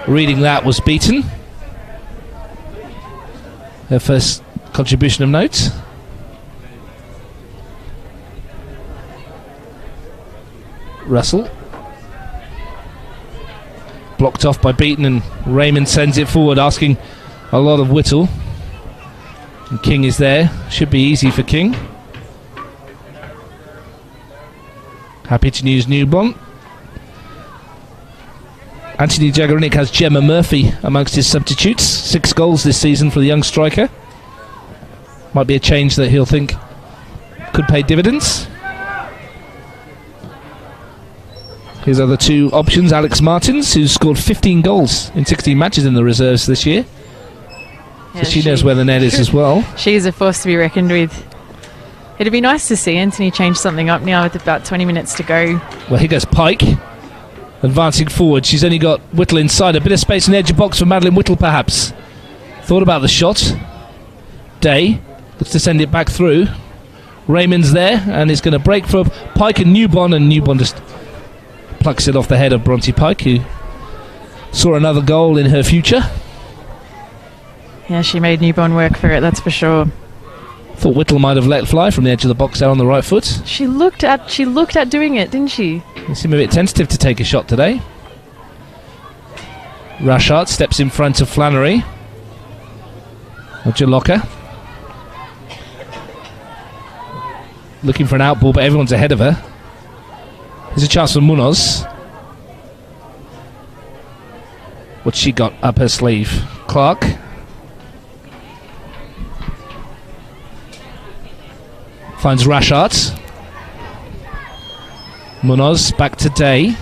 reading that was beaten. Her first contribution of note. Russell blocked off by Beaton, and Raymond sends it forward, asking a lot of Whittle. And King is there. Should be easy for King. Happy to use Newbon. Anthony Jagarinik has Gemma Murphy amongst his substitutes. 6 goals this season for the young striker. Might be a change that he'll think could pay dividends. His other 2 options, Alex Martins, who's scored 15 goals in 16 matches in the reserves this year. Yeah, so she knows where the net is as well. She is a force to be reckoned with. It'd be nice to see Anthony change something up now with about 20 minutes to go. Well, here goes Pike, advancing forward. She's only got Whittle inside. A bit of space on the edge of box for Madeline Whittle, perhaps. Thought about the shot. Day looks to send it back through. Raymond's there, and is going to break for Pike and Newbon just plucks it off the head of Bronte Pike, who saw another goal in her future. Yeah, she made Newbon work for it, that's for sure. Thought Whittle might have let fly from the edge of the box there on the right foot. She looked at doing it, didn't she? They seem a bit tentative to take a shot today. Rashart steps in front of Flannery. Roger Locker looking for an outball, but everyone's ahead of her. There's a chance for Munoz. What's she got up her sleeve? Clark. Finds Rashart. Munoz back to Day.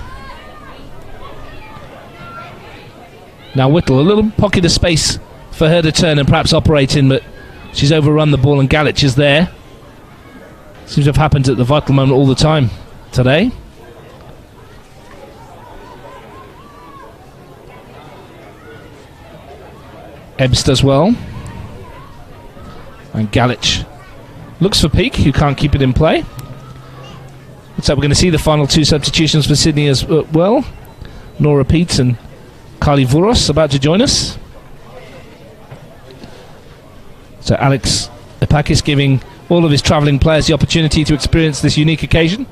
Now Whittle, a little pocket of space for her to turn and perhaps operate in, but she's overrun the ball and Galich is there. Seems to have happened at the vital moment all the time today. Ebbs does well. And Galich looks for Peak, who can't keep it in play. Looks like we're going to see the final two substitutions for Sydney as well. Nora Peets and Carly Vuros about to join us. So Alex Epakis giving all of his travelling players the opportunity to experience this unique occasion.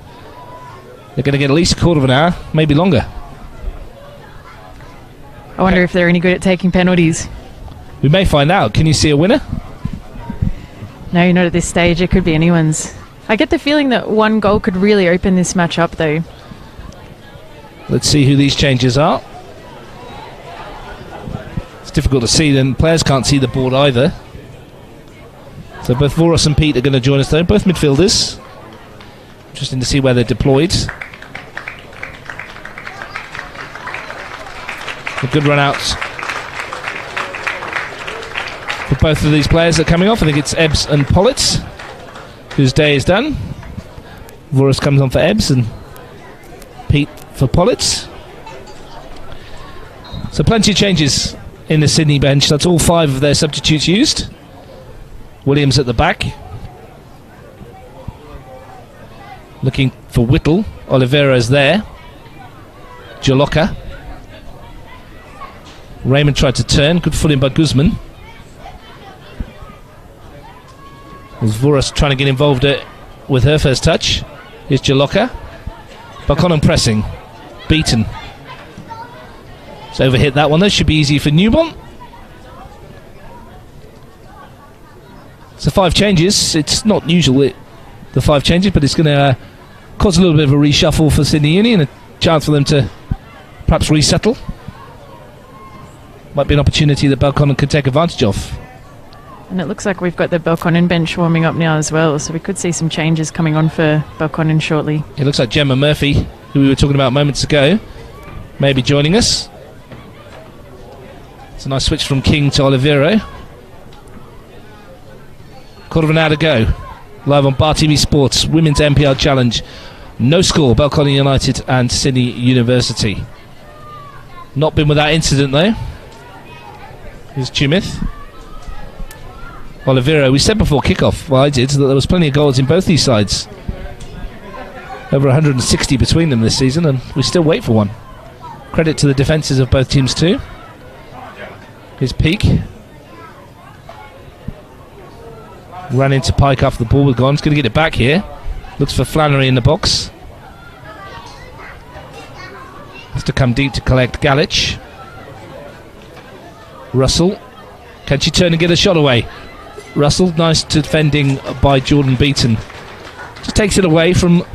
They're going to get at least a quarter of an hour, maybe longer. I wonder if they're any good at taking penalties. We may find out. Can you see a winner? No, not at this stage. It could be anyone's. I get the feeling that one goal could really open this match up, though. Let's see who these changes are. It's difficult to see, then players can't see the board either. So both Voros and Pete are going to join us, though. Both midfielders. Interesting to see where they're deployed. A good run out for both of these players that are coming off. I think it's Ebbs and Pollitt, whose day is done. Voros comes on for Ebbs and Pete for Pollitt. So plenty of changes in the Sydney bench. That's all 5 of their substitutes used. Williams at the back. Looking for Whittle. Oliveira's there. Jaloka. Raymond tried to turn. Good footing by Guzman. As Voros trying to get involved with her first touch. Here's Jaloka. Belconnen pressing. Beaten. It's overhit that one. That should be easy for Newmont. So 5 changes. It's not usual, the 5 changes, but it's going to cause a little bit of a reshuffle for Sydney Uni and a chance for them to perhaps resettle. Might be an opportunity that Belconnen could take advantage of. And it looks like we've got the Belconnen bench warming up now as well, so we could see some changes coming on for Belconnen shortly. It looks like Gemma Murphy, who we were talking about moments ago, may be joining us. It's a nice switch from King to Olivero. Quarter of an hour to go. Live on Bar TV Sports, Women's NPL Challenge. No score, Belconnen United and Sydney University. Not been without incident though. Here's Tumith. Olivero, we said before kickoff, well I did, that there was plenty of goals in both these sides. Over 160 between them this season, and we still wait for one. Credit to the defences of both teams too. Here's Peak. Ran into Pike after the ball was gone. He's going to get it back here. Looks for Flannery in the box. Has to come deep to collect Galich. Russell. Can she turn and get a shot away? Russell, nice defending by Jordan Beaton. Just takes it away from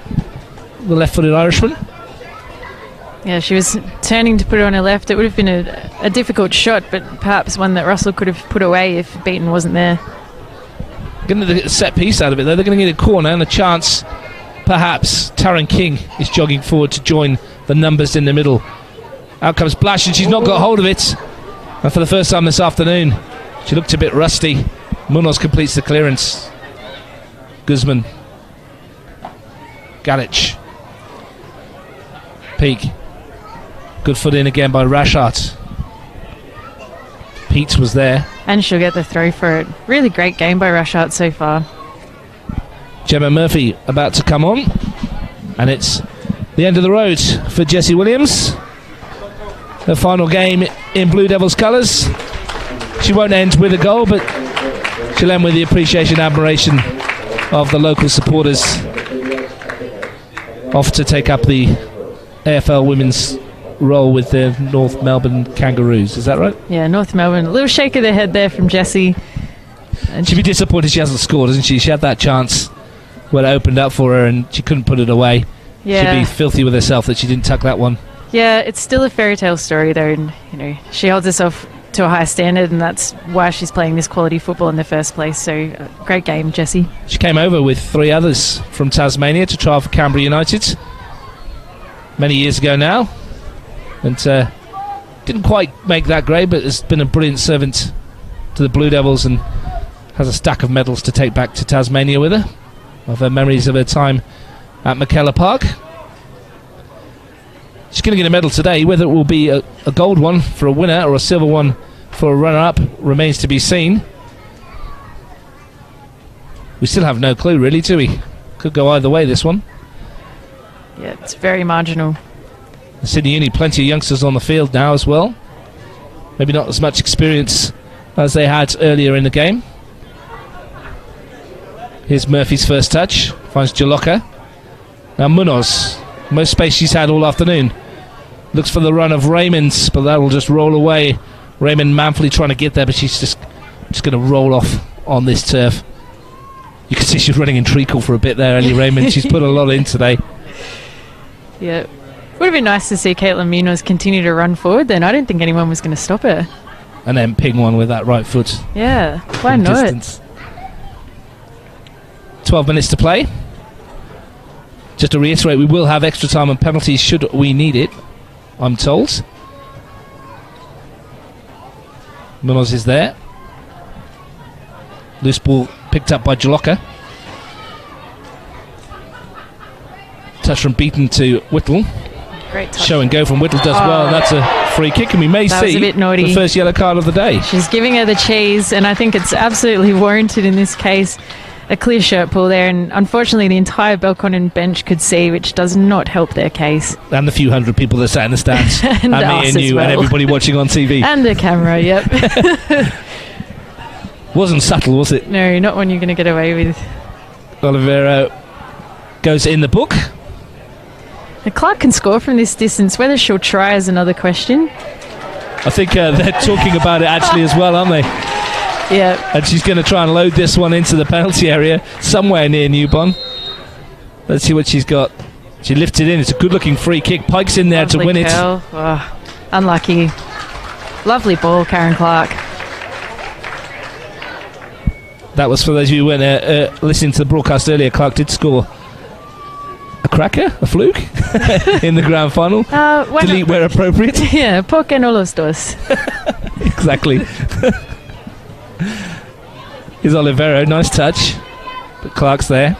the left-footed Irishman. Yeah, she was turning to put it on her left. It would have been a difficult shot, but perhaps one that Russell could have put away if Beaton wasn't there. Getting the set piece out of it though. They're going to get a corner and a chance. Perhaps Taryn King is jogging forward to join the numbers in the middle. Out comes Blash and she's not got hold of it. And for the first time this afternoon, she looked a bit rusty. Munoz completes the clearance. Guzman. Galich. Peak. Good foot in again by Rashart. Peets was there. And she'll get the throw for it. Really great game by Rashart so far. Gemma Murphy about to come on. And it's the end of the road for Jessie Williams. Her final game in Blue Devils colours. She won't end with a goal, but she'll end with the appreciation and admiration of the local supporters. Off to take up the AFL Women's role with the North Melbourne Kangaroos. Is that right? Yeah, North Melbourne. A little shake of the head there from Jessie. She'd be disappointed she hasn't scored, isn't she? She had that chance when it opened up for her and she couldn't put it away. Yeah. She'd be filthy with herself that she didn't tuck that one. Yeah, it's still a fairy tale story, though. And, you know, she holds herself to a high standard, and that's why she's playing this quality football in the first place. So, great game, Jessie. She came over with 3 others from Tasmania to trial for Canberra United many years ago now, and didn't quite make that grade, but has been a brilliant servant to the Blue Devils and has a stack of medals to take back to Tasmania with her, of her memories of her time at McKellar Park. She's going to get a medal today. Whether it will be a gold one for a winner or a silver one for a runner-up remains to be seen. We still have no clue, really, do we? Could go either way, this one. Yeah, it's very marginal. The Sydney Uni, plenty of youngsters on the field now as well. Maybe not as much experience as they had earlier in the game. Here's Murphy's first touch. Finds Jaloka. Now Munoz. Most space she's had all afternoon. Looks for the run of Raymond, but that will just roll away. Raymond manfully trying to get there, but she's just going to roll off on this turf. You can see she's running in treacle for a bit there, Ellie Raymond. She's put a lot in today. Yeah. Would have been nice to see Caitlin Munoz continue to run forward then. I didn't think anyone was going to stop her. And then ping one with that right foot. Yeah, why not? Distance. 12 minutes to play. Just to reiterate, we will have extra time and penalties should we need it, I'm told. Munoz is there. Loose ball picked up by Jaloka. Touch from Beaton to Whittle. Great touch. Show and go from Whittle does well, and that's a free kick, and we may see the first yellow card of the day. She's giving her the cheese, and I think it's absolutely warranted in this case. A clear shirt pull there, and unfortunately the entire Belconnen bench could see, which does not help their case. And the few hundred people that sat in the stands. and me and you and everybody watching on TV. And the camera, yep. Wasn't subtle, was it? No, not one you're going to get away with. Olivero goes in the book. Now, Clark can score from this distance. Whether she'll try is another question. I think they're talking about it actually as well, aren't they? Yeah. And she's going to try and load this one into the penalty area somewhere near Newbon. Let's see what she's got. She lifts it in. It's a good-looking free kick. Pike's in there to win it. Oh, unlucky. Lovely ball, Karen Clark. That was for those of you who weren't listening to the broadcast earlier. Clark did score a cracker, a fluke, in the grand final. Delete where appropriate. Yeah, ¿por no los dos? Exactly. Here's Olivero, nice touch, but Clark's there.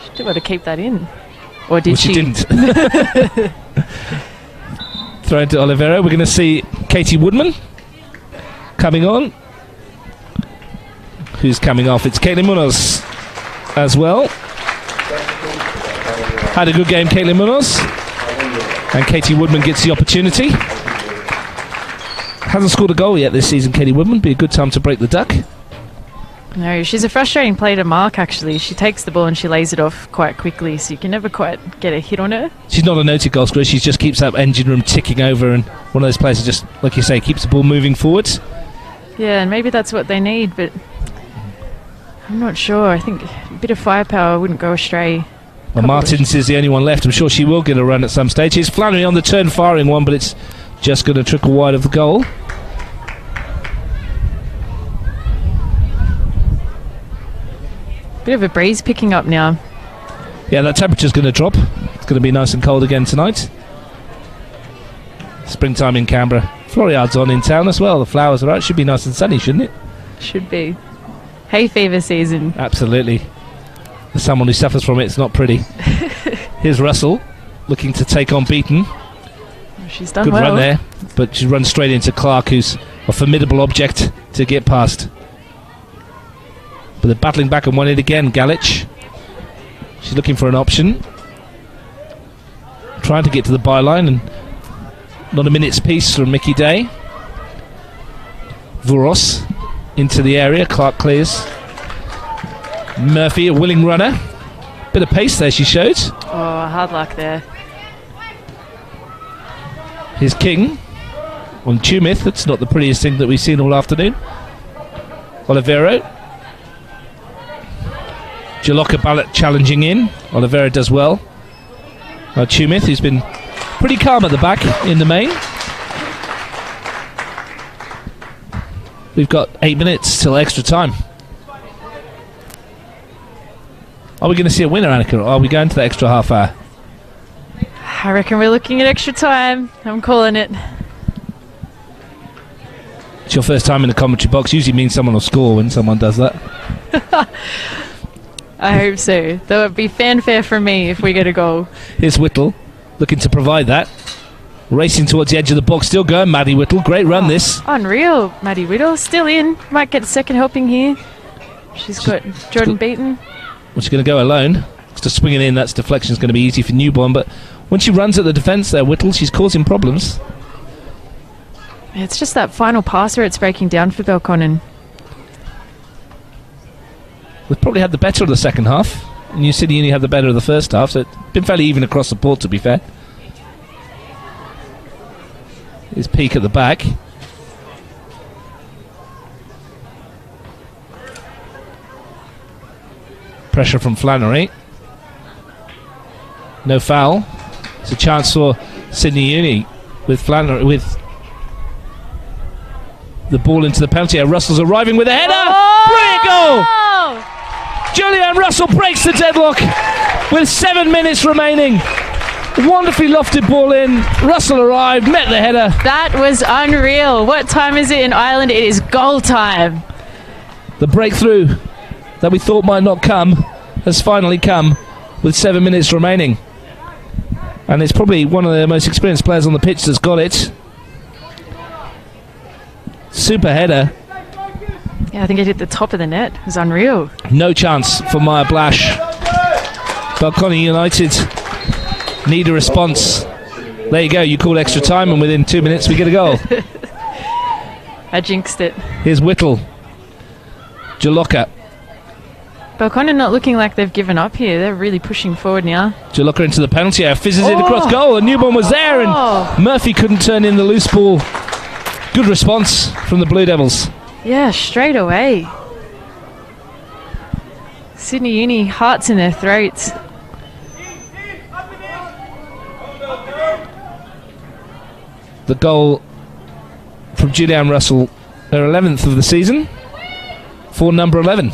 She did want to keep that in, or did she? Didn't. Thrown to Olivero. We're going to see Katie Woodman coming on. Who's coming off? It's Caitlin Munoz as well. Had a good game, Caitlin Munoz, and Katie Woodman gets the opportunity. Hasn't scored a goal yet this season, Katie Woodman. Be a good time to break the duck. No, she's a frustrating player to mark, actually. She takes the ball and she lays it off quite quickly, so you can never quite get a hit on her. She's not a noted goal scorer. She just keeps that engine room ticking over, and one of those players who just, like you say, keeps the ball moving forwards. Yeah, and maybe that's what they need, but I'm not sure. I think a bit of firepower wouldn't go astray. Well, Martins is the only one left. I'm sure she will get a run at some stage. Here's Flannery on the turn, firing one, but it's just going to trickle wide of the goal. Bit of a breeze picking up now. Yeah, that temperature's going to drop. It's going to be nice and cold again tonight. Springtime in Canberra. Floriad's on in town as well. The flowers are out. Should be nice and sunny, shouldn't it? Should be. Hay fever season. Absolutely. For someone who suffers from it, it's not pretty. Here's Russell looking to take on Beaton. She's done good well. Run there, but she runs straight into Clark, who's a formidable object to get past. But they're battling back and won it again, Galich. She's looking for an option. Trying to get to the byline, and not a minute's piece from Mickey Day. Vuros into the area, Clark clears. Murphy, a willing runner. Bit of pace there she showed. Oh, hard luck there. Here's King on Tumith. That's not the prettiest thing that we've seen all afternoon. Olivero. Jaloka Ballot challenging in. Olivero does well. Tumith, who's been pretty calm at the back in the main. We've got 8 minutes till extra time. Are we going to see a winner, Annika, or are we going to the extra half hour? I reckon we're looking at extra time. I'm calling it. It's your first time in the commentary box. Usually means someone will score when someone does that. I hope so. That would be fanfare from me if we get a goal. Here's Whittle, looking to provide that. Racing towards the edge of the box. Still going, Maddie Whittle. Great run, this. Unreal. Maddie Whittle still in. Might get a second helping here. She's got Jordan Beaton. Well, she's going to go alone. Just swinging in, that's deflection is going to be easy for Newborn. But when she runs at the defence there, Whittle, she's causing problems. It's just that final pass where it's breaking down for Belconnen. We've probably had the better of the second half. New City Uni had the better of the first half, so it's been fairly even across the board, to be fair. Here's Peak at the back. Pressure from Flannery. No foul. It's a chance for Sydney Uni with Flannery, with the ball into the penalty area. Russell's arriving with a header. Brilliant goal! Julianne Russell breaks the deadlock with 7 minutes remaining. Wonderfully lofted ball in. Russell arrived, met the header. That was unreal. What time is it in Ireland? It is goal time. The breakthrough that we thought might not come has finally come with 7 minutes remaining. And it's probably one of the most experienced players on the pitch that's got it. Super header. Yeah, I think it hit the top of the net. It was unreal. No chance for Maya Blash. Belconnen United need a response. There you go, you call extra time and within 2 minutes we get a goal. I jinxed it. Here's Whittle. Jaloka. Belconnen not looking like they've given up here. They're really pushing forward now. Jaloka into the penalty area, fizzes it across goal, and Newborn was there, and Murphy couldn't turn in the loose ball. Good response from the Blue Devils. Yeah, straight away. Sydney Uni, hearts in their throats. The goal from Julianne Russell, her 11th of the season, for number 11.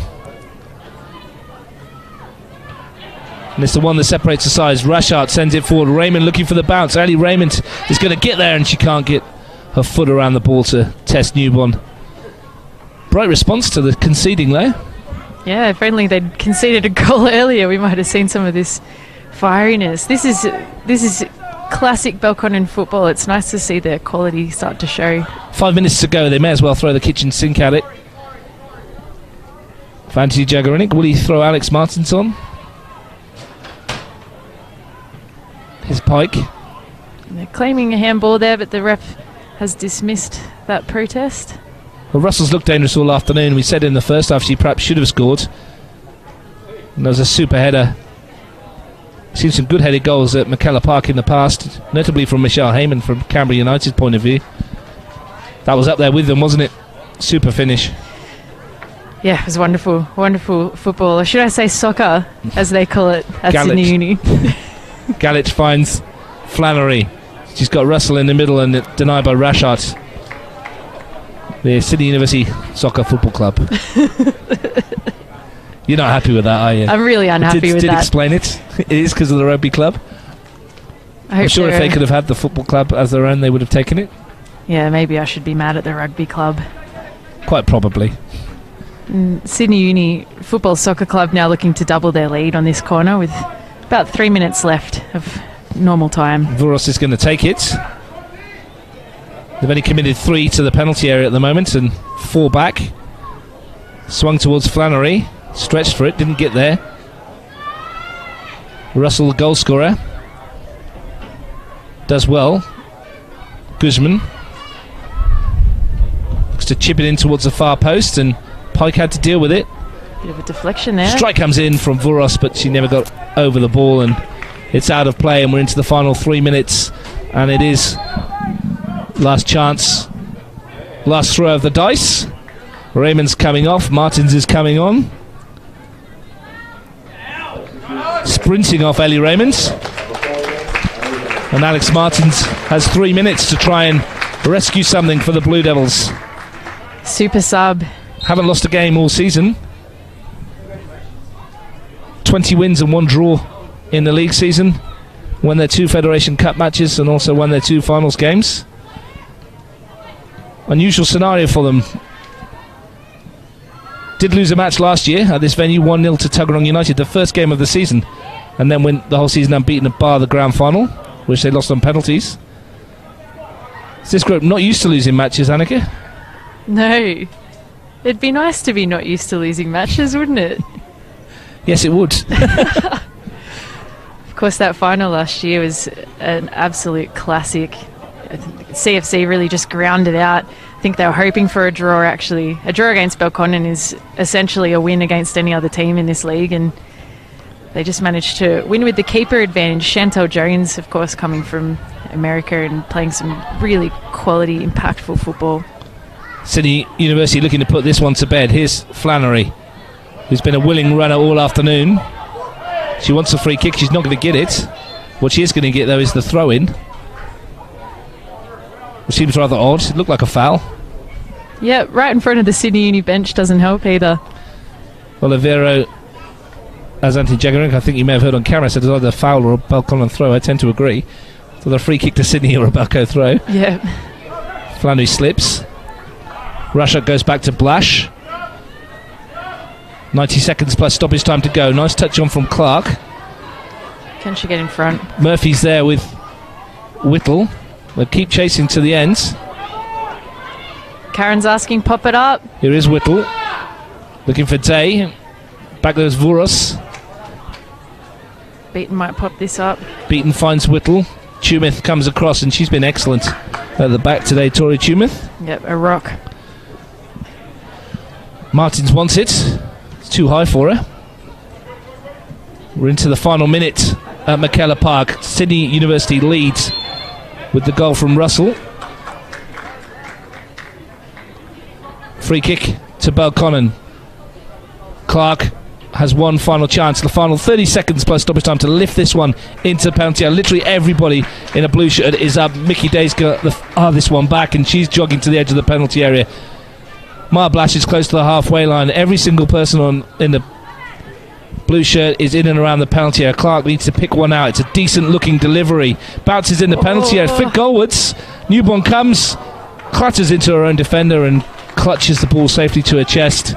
And it's the one that separates the sides. Rashard sends it forward. Raymond looking for the bounce. Ali Raymond is going to get there, and she can't get her foot around the ball to test Newborn. Bright response to the conceding there. Yeah, if only they'd conceded a goal earlier, we might have seen some of this fieriness. This is classic Belconnen football. It's nice to see their quality start to show. 5 minutes to go. They may as well throw the kitchen sink at it. Fantasy Jagarinik. Will he throw Alex Martins on? His Pike. And they're claiming a handball there, but the ref has dismissed that protest. Well, Russell's looked dangerous all afternoon. We said in the first half she perhaps should have scored. And there was a super header. Seen some good headed goals at McKellar Park in the past, notably from Michelle Heyman from Canberra United's point of view. That was up there with them, wasn't it? Super finish. Yeah, it was wonderful. Wonderful football. Or should I say soccer, as they call it at Sydney Uni. Galich finds Flannery. She's got Russell in the middle and denied by Rashard. The Sydney University Soccer Football Club. You're not happy with that, are you? I'm really unhappy with that. Did explain it. It is because of the rugby club. I'm sure if they could have had the football club as their own, they would have taken it. Yeah, maybe I should be mad at the rugby club. Quite probably. Sydney Uni Football Soccer Club now looking to double their lead on this corner with about 3 minutes left of normal time. Vuros is going to take it. They've only committed 3 to the penalty area at the moment and 4 back. Swung towards Flannery. Stretched for it, didn't get there. Russell, the goal scorer, does well. Guzman looks to chip it in towards the far post, and Pike had to deal with it. Bit of a deflection there. Strike comes in from Vuros, but she never got over the ball, and it's out of play, and we're into the final 3 minutes, and it is last chance, last throw of the dice. Raymond's coming off, Martins is coming on. Sprinting off Ellie Raymond. And Alex Martins has 3 minutes to try and rescue something for the Blue Devils. Super sub. Haven't lost a game all season. 20 wins and 1 draw in the league season. Won their 2 Federation Cup matches and also won their 2 finals games. Unusual scenario for them. Did lose a match last year at this venue, 1-0 to Tuggeranong United, the first game of the season, and then went the whole season unbeaten at bar the grand final, which they lost on penalties. Is this group not used to losing matches, Annika? No. It'd be nice to be not used to losing matches, wouldn't it? Yes, it would. Of course, that final last year was an absolute classic. CFC really just ground it out. I think they were hoping for a draw, actually. A draw against Belconnen is essentially a win against any other team in this league, and they just managed to win with the keeper advantage. Chantel Jones, of course, coming from America and playing some really quality, impactful football. Sydney University looking to put this one to bed. Here's Flannery, who's been a willing runner all afternoon. She wants a free kick. She's not going to get it. What she is going to get, though, is the throw-in. Which seems rather odd. It looked like a foul. Yeah, right in front of the Sydney Uni bench doesn't help either. Olivero, as Anthony Jaggerink, I think you may have heard on camera, said it's either a foul or a Belconnen throw. I tend to agree. So the free kick to Sydney or a Belco throw. Yeah. Flannery slips. Russia goes back to Blash. 90 seconds plus stoppage time to go. Nice touch on from Clark. Can she get in front? Murphy's there with Whittle. They'll keep chasing to the ends. Karen's asking, pop it up. Here is Whittle. Looking for Day. Back there's Vuros. Beaton might pop this up. Beaton finds Whittle. Tumith comes across and she's been excellent at the back today, Tori Tumith. Yep, a rock. Martins wants it. It's too high for her. We're into the final minute at McKellar Park. Sydney University leads with the goal from Russell. Free kick to Belconnen. Clark has one final chance. The final 30 seconds plus stoppage time to lift this one into penalty. Literally everybody in a blue shirt is up. Mickey Day's got this one back and she's jogging to the edge of the penalty area. Maya Blash is close to the halfway line. Every single person in the blue shirt is in and around the penalty area. Clark needs to pick one out. It's a decent looking delivery. Bounces in the penalty area. Flick goalwards. Newborn comes, clutches into her own defender and clutches the ball safely to her chest.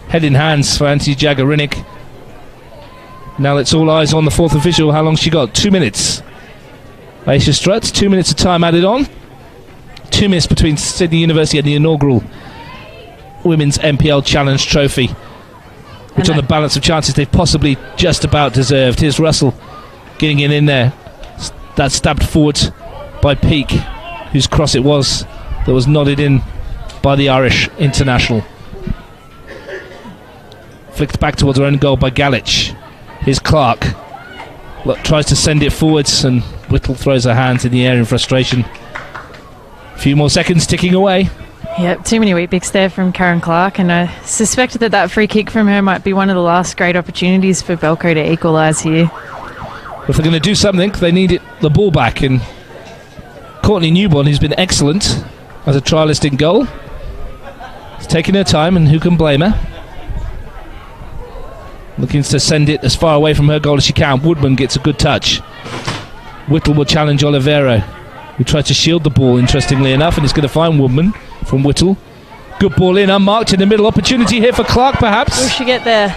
Head in hands for Anthony Jaggerinick. Now it's all eyes on the fourth official. How long she got? 2 minutes. Aisha Strutt, 2 minutes of time added on. 2 minutes between Sydney University and the inaugural Women's NPL Challenge Trophy, which on the balance of chances they've possibly just about deserved. Here's Russell getting in there. That's stabbed forward by Peake, whose cross it was that was nodded in by the Irish international. Flicked back towards her own goal by Galich. Here's Clark. Tries to send it forwards and Whittle throws her hands in the air in frustration. A few more seconds ticking away. Yep, too many Weet-Bix there from Karen Clark, and I suspect that free kick from her might be one of the last great opportunities for Belco to equalise here. If they're going to do something, they need the ball back, and Courtney Newborn, who's been excellent as a trialist in goal, is taking her time, and who can blame her? Looking to send it as far away from her goal as she can. Woodman gets a good touch. Whittle will challenge Olivero, who tried to shield the ball, interestingly enough, and is going to find Woodman from Whittle. Good ball in, unmarked in the middle. Opportunity here for Clark, perhaps. Will she get there?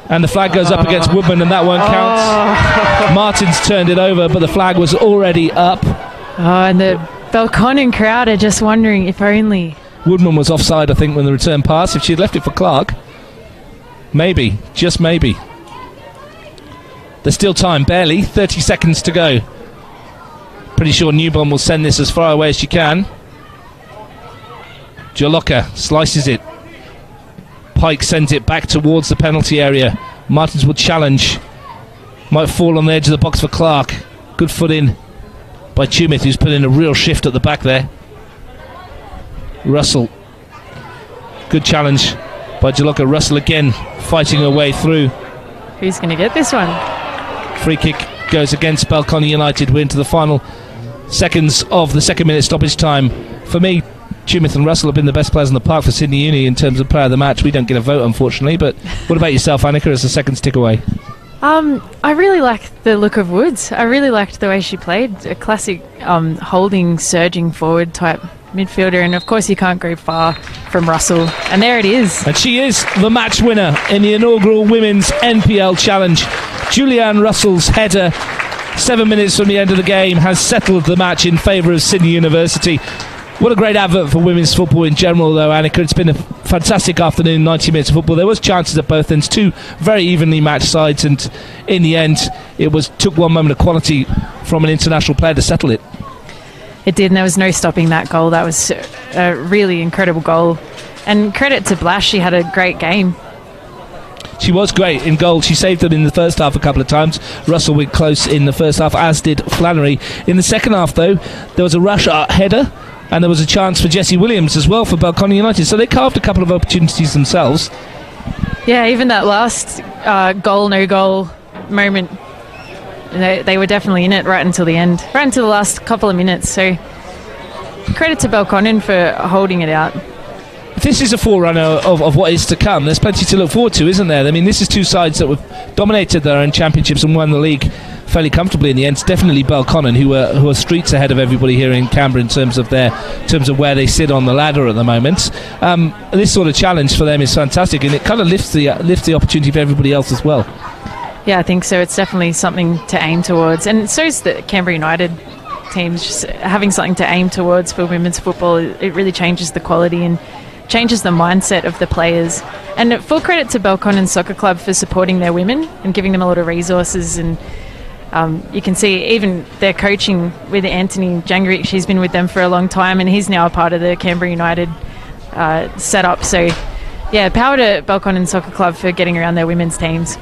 And the flag goes up against Woodman, and that won't count. Martins turned it over, but the flag was already up. Oh, and the Belconnen crowd are just wondering if only. Woodman was offside, I think, when the return pass. If she had left it for Clark, maybe, just maybe. There's still time, barely. 30 seconds to go. Pretty sure Newborn will send this as far away as she can. Jaloka slices it. Pike sends it back towards the penalty area. Martins will challenge. Might fall on the edge of the box for Clark. Good foot in by Tumith, who's put in a real shift at the back there. Russell. Good challenge by Jaloka. Russell again fighting her way through. Who's going to get this one? Free kick goes against Belconnen United. We're into the final seconds of the second minute stoppage time. For me, Tumith and Russell have been the best players in the park for Sydney Uni in terms of player of the match. We don't get a vote, unfortunately, but what about yourself, Annika, as the seconds tick away? I really liked the look of Woods. I really liked the way she played. A classic holding, surging forward type midfielder, and of course you can't go far from Russell, and there it is. And she is the match winner in the inaugural Women's NPL Challenge. Julianne Russell's header, 7 minutes from the end of the game, has settled the match in favour of Sydney University. What a great advert for women's football in general, though, Annika. It's been a fantastic afternoon, 90 minutes of football. There was chances at both ends, two very evenly matched sides, and in the end, it took one moment of quality from an international player to settle it. It did, and there was no stopping that goal. That was a really incredible goal. And credit to Blash, she had a great game. She was great in goal. She saved them in the first half a couple of times. Russell went close in the first half, as did Flannery. In the second half, though, there was a rush header, and there was a chance for Jessie Williams as well for Belconnen United. So they carved a couple of opportunities themselves. Yeah, even that last goal, no goal moment, they were definitely in it right until the end, right until the last couple of minutes. So credit to Belconnen for holding it out. This is a forerunner of what is to come. There's plenty to look forward to, isn't there? I mean, this is two sides that have dominated their own championships and won the league fairly comfortably in the end. It's definitely Belconnen, who are streets ahead of everybody here in Canberra in terms of where they sit on the ladder at the moment. This sort of challenge for them is fantastic, and it kind of lifts the opportunity for everybody else as well. Yeah, I think so. It's definitely something to aim towards, and so is the Canberra United teams. Just having something to aim towards for women's football, it really changes the quality and changes the mindset of the players. And full credit to Belconnen Soccer Club for supporting their women and giving them a lot of resources. And you can see even their coaching with Anthony Jangarich. He's been with them for a long time, and he's now a part of the Canberra United setup. So yeah, power to Belconnen Soccer Club for getting around their women's teams.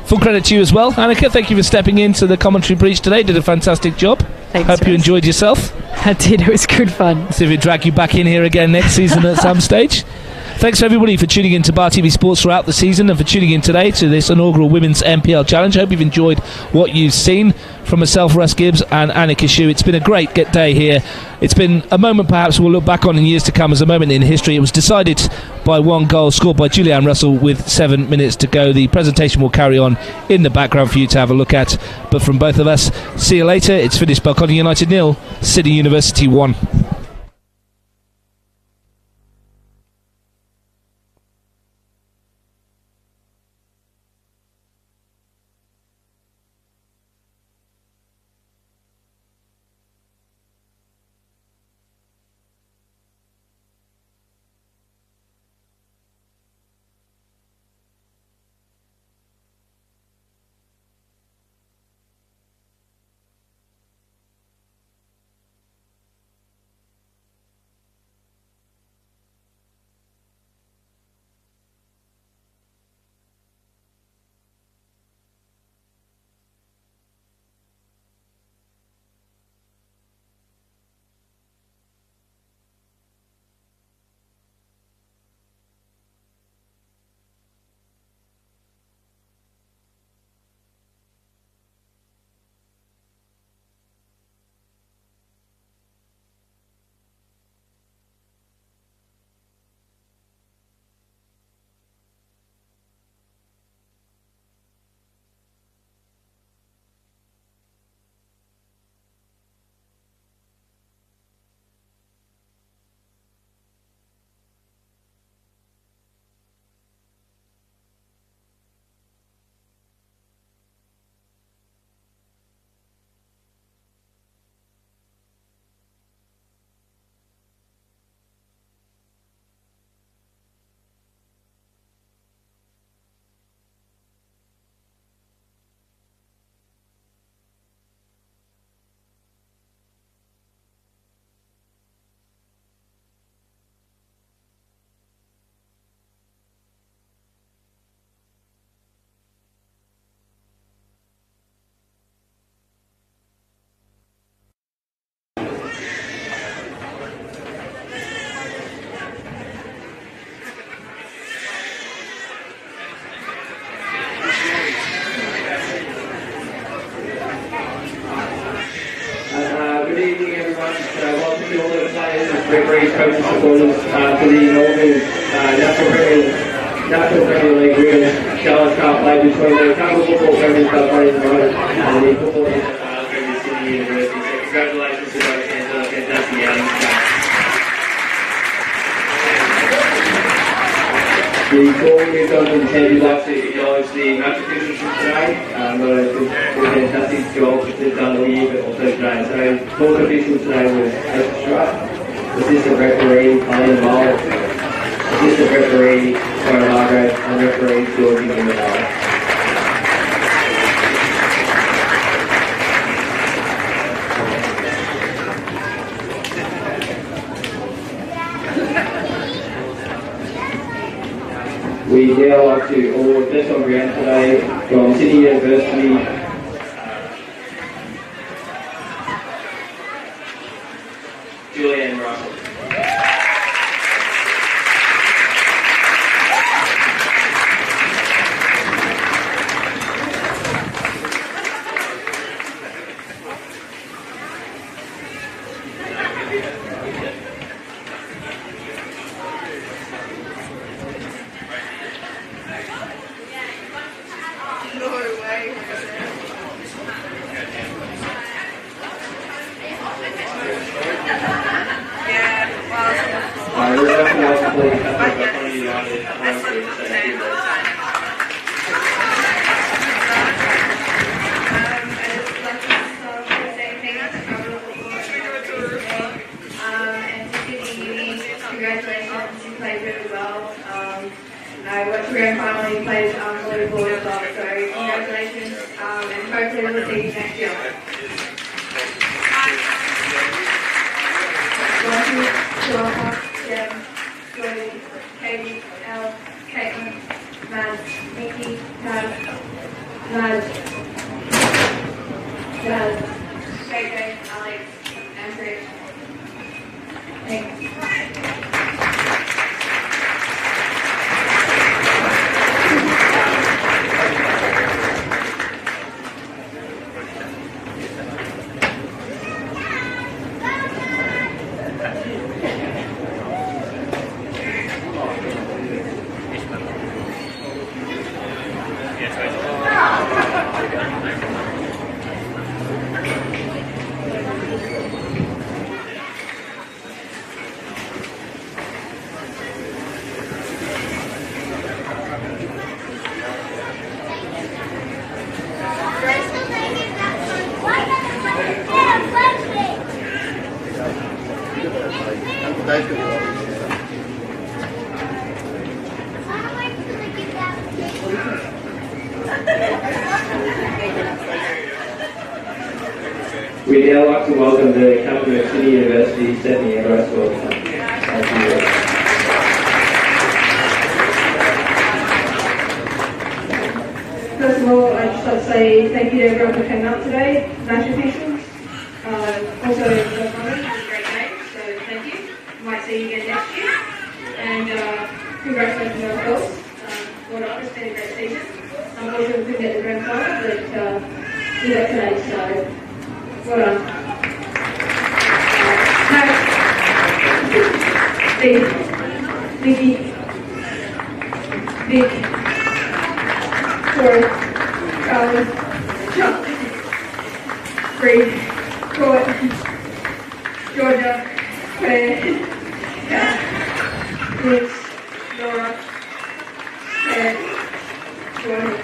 Full credit to you as well, Annika. Thank you for stepping into the commentary breach today. Did a fantastic job. Thanks, Hope you enjoyed yourself. I did. It was good fun. See if we drag you back in here again next season at some stage. Thanks everybody for tuning in to Bar TV Sports throughout the season, and for tuning in today to this inaugural Women's NPL Challenge. Hope you've enjoyed what you've seen from myself, Russ Gibbs, and Annika Shue. It's been a great day here. It's been a moment perhaps we'll look back on in years to come as a moment in history. It was decided by one goal scored by Julianne Russell with 7 minutes to go. The presentation will carry on in the background for you to have a look at. But from both of us, see you later. It's finished. Belconnen United 0, Sydney University 1. referees, coaches, supporters for the inaugural National Premier League Women's Challenge Cup played between the couple of football premiers Belconnen and the football premiers Sydney University. So congratulations to both teams on a fantastic outing. Before we move on to the team, we'd like to acknowledge the match officials from today. Not only for the fantastic job that they've done all year, but also today. So, court officials today was Coach Strutt, assistant referee Colleen Mole, assistant referee Sarah Hargrave, and referee Georgie Mindanao. We now like to award best on ground today from Sydney University. Julianne Russell. Congratulations, you played really well. I went to grand final and you played volleyball as well, so congratulations, and hopefully we'll see you next year. Jem, Jordy, Katie, Elle, Caitlin, Mads, Nikki, Taz, Naz, Jazz, JJ, Alex, and Rich. Thanks. We'd now like to welcome the captain of Sydney University, Stephanie Ambrose. First of all, I'd just like to say thank you to everyone who came out today, match officials, also the Belconnen, it was a great game, so thank you. Might see you again next year, and congratulations on the goals. Well done, it's been a great season. Unfortunately, we couldn't get the grand final, but we got today, so well done. Big, Vicky, Vic, Tori, Charlie, Chuck, Reed, Court, Georgia, Claire, Kat, Liz, Laura, Claire, Jordan.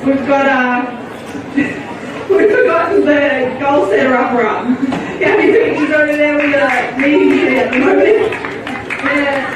We've got we've forgotten the goal setter upper up. Gabby Finch is over there with a meeting at the moment.